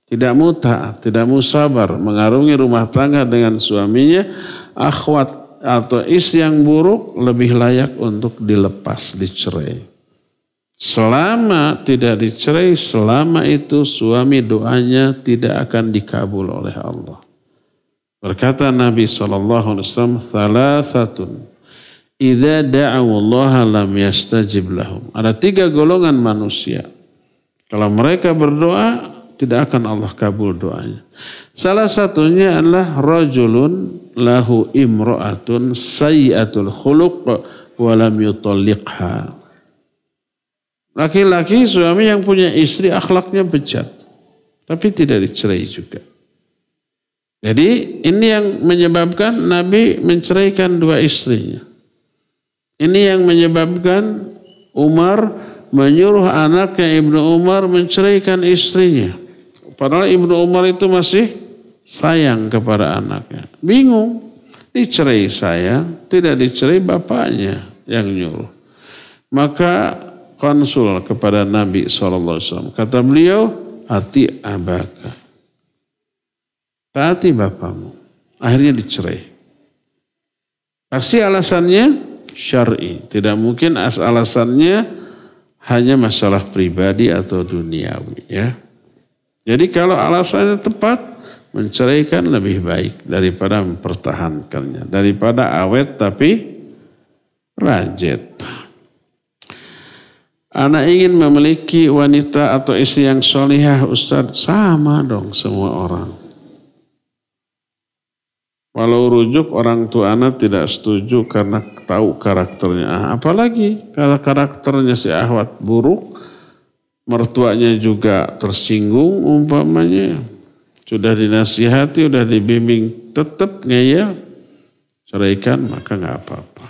Tidak mau taat, tidak mau sabar, mengarungi rumah tangga dengan suaminya. Akhwat atau istri yang buruk lebih layak untuk dilepas, dicerai. Selama tidak dicerai, selama itu suami doanya tidak akan dikabul oleh Allah. Berkata Nabi SAW, "Thalathatun idza da'awallaha lam yastajib lahum." Ada 3 golongan manusia. Kalau mereka berdoa, tidak akan Allah kabul doanya. Salah satunya adalah rajulun lahu imra'atun sayyi'atul khuluq wa lam yutalliqha. Laki-laki suami yang punya istri akhlaknya bejat, tapi tidak dicerai juga. Jadi ini yang menyebabkan Nabi menceraikan 2 istrinya. Ini yang menyebabkan Umar menyuruh anaknya Ibnu Umar menceraikan istrinya. Padahal Ibnu Umar itu masih sayang kepada anaknya. Bingung, dicerai saya, tidak dicerai bapaknya yang nyuruh. Maka konsul kepada Nabi SAW. Kata beliau, ati abaka. Taati bapakmu. Akhirnya dicerai. Pasti alasannya syar'i. Tidak mungkin alasannya hanya masalah pribadi atau duniawi. Ya. Jadi kalau alasannya tepat, menceraikan lebih baik daripada mempertahankannya. Daripada awet tapi rajit. Anak ingin memiliki wanita atau istri yang solihah, Ustaz, sama dong semua orang. Walau rujuk orang tua anak tidak setuju karena tahu karakternya. Apalagi kalau karakternya si akhwat buruk, mertuanya juga tersinggung umpamanya. Sudah dinasihati, sudah dibimbing, tetap ngeyel, ceraikan maka nggak apa-apa.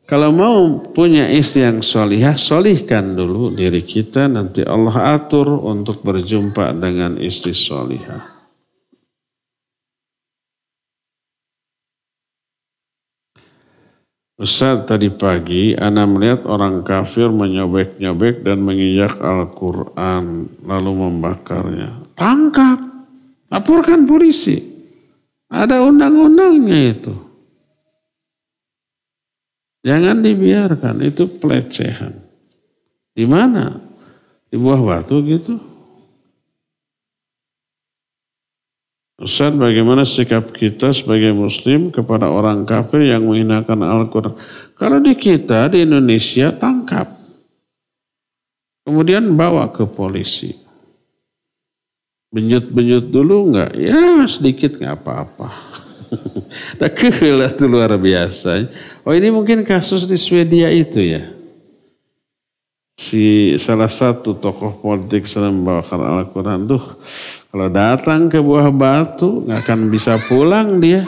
Kalau mau punya istri yang solihah, solihkan dulu diri kita, nanti Allah atur untuk berjumpa dengan istri solihah. Ustaz, tadi pagi ana melihat orang kafir menyobek-nyobek dan menginjak Al-Quran lalu membakarnya. Tangkap, laporkan polisi. Ada undang-undangnya itu. Jangan dibiarkan, itu pelecehan. Di mana? Di Buah Batu gitu. Ustaz, bagaimana sikap kita sebagai muslim kepada orang kafir yang menghinakan Al-Quran? Kalau di kita, di Indonesia, tangkap. Kemudian bawa ke polisi. Benyut-benyut dulu enggak? Ya sedikit enggak apa-apa. Dah kehelah itu luar biasa. Oh ini mungkin kasus di Swedia itu ya. Si salah satu tokoh politik sedang membawakan Al-Quran tuh. Kalau datang ke Buah Batu nggak akan bisa pulang dia.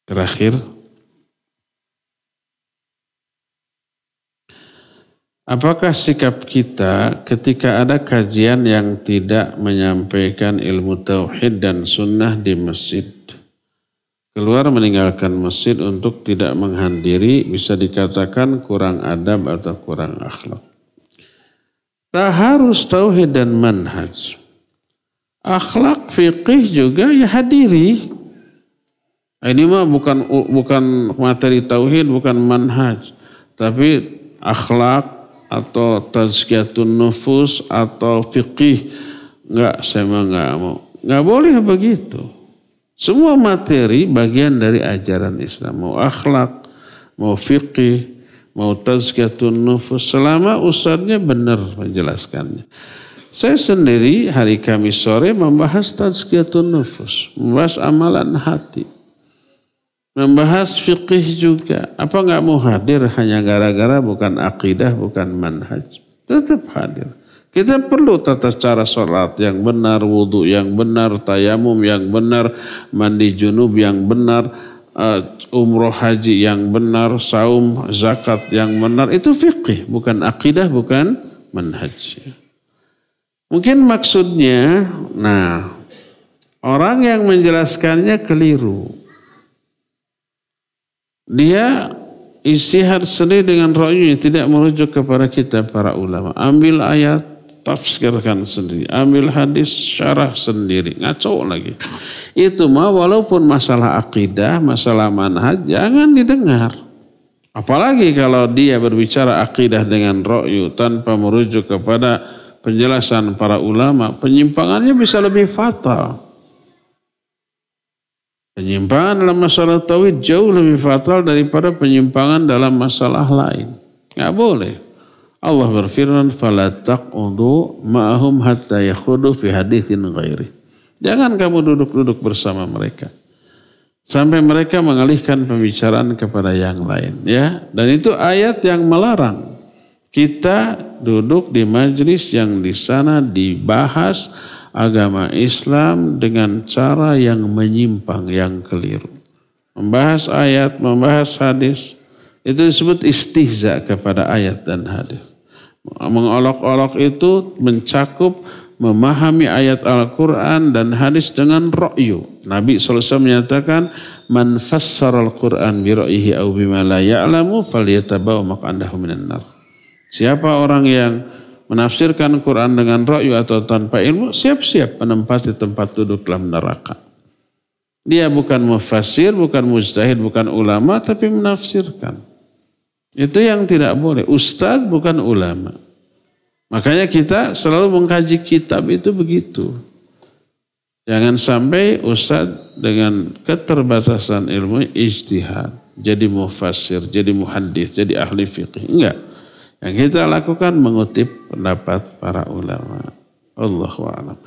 Terakhir, apakah sikap kita ketika ada kajian yang tidak menyampaikan ilmu tauhid dan sunnah di masjid? Keluar meninggalkan masjid untuk tidak menghadiri bisa dikatakan kurang adab atau kurang akhlak. Tak harus tauhid dan manhaj. Akhlak, fiqih juga ya hadiri. Ini mah bukan materi tauhid, bukan manhaj. Tapi akhlak, atau tazkiyatun nufus atau fiqih. Enggak, saya mah enggak mau. Enggak boleh begitu. Semua materi bagian dari ajaran Islam. Mau akhlak, mau fiqih, mau tazkiyatun nufus. Selama ustadznya benar menjelaskannya. Saya sendiri hari Kamis sore membahas tazkiyatun nufus. Membahas amalan hati. Membahas fiqih juga. Apa enggak mau hadir hanya gara-gara bukan akidah, bukan manhaj? Tetap hadir. Kita perlu tata cara sholat yang benar, wudhu yang benar, tayamum yang benar, mandi junub yang benar, umroh haji yang benar, saum, zakat yang benar. Itu fiqih, bukan akidah, bukan manhaj. Mungkin maksudnya, orang yang menjelaskannya keliru. Dia istihad sendiri dengan ra'yunya, tidak merujuk kepada kitab para ulama. Ambil ayat, tafsirkan sendiri. Ambil hadis, syarah sendiri. Ngaco lagi. Itu mah walaupun masalah akidah, masalah manhaj, jangan didengar. Apalagi kalau dia berbicara akidah dengan ra'yu tanpa merujuk kepada penjelasan para ulama, penyimpangannya bisa lebih fatal. Penyimpangan dalam masalah tauhid jauh lebih fatal daripada penyimpangan dalam masalah lain. Nggak boleh. Allah berfirman, "Fala taq'udu ma'ahum hatta yakhudu fi haditsin ghairi." Jangan kamu duduk-duduk bersama mereka sampai mereka mengalihkan pembicaraan kepada yang lain, ya. Dan itu ayat yang melarang kita duduk di majelis yang di sana dibahas agama Islam dengan cara yang menyimpang, yang keliru. Membahas ayat, membahas hadis, itu disebut istihza kepada ayat dan hadis. Mengolok-olok itu mencakup memahami ayat Al-Quran dan hadis dengan ra'yu. Nabi SAW menyatakan, "Man fassara Al-Quran bi ra'yihi aw bima la ya'lamu falyatabawa maq'adahu minan nar." Siapa orang yang menafsirkan Quran dengan ra'yu atau tanpa ilmu, siap-siap menempati tempat duduk dalam neraka. Dia bukan mufassir, bukan mujtahid, bukan ulama, tapi menafsirkan. Itu yang tidak boleh. Ustadz bukan ulama. Makanya kita selalu mengkaji kitab itu begitu. Jangan sampai ustadz dengan keterbatasan ilmu ijtihad, jadi mufassir, jadi muhaddits, jadi ahli fiqih. Enggak. Yang kita lakukan mengutip pendapat para ulama. Allahu a'lam.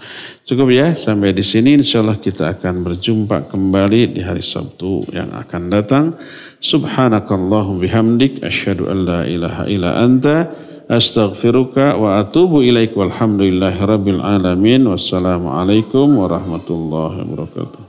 Cukup ya sampai di sini. Insyaallah kita akan berjumpa kembali di hari Sabtu yang akan datang. Subhanakallahum bihamdik asyhadu an la ilaha illa anta astaghfiruka wa atubu ilaik walhamdulillahi rabbil alamin. Wassalamualaikum warahmatullahi wabarakatuh.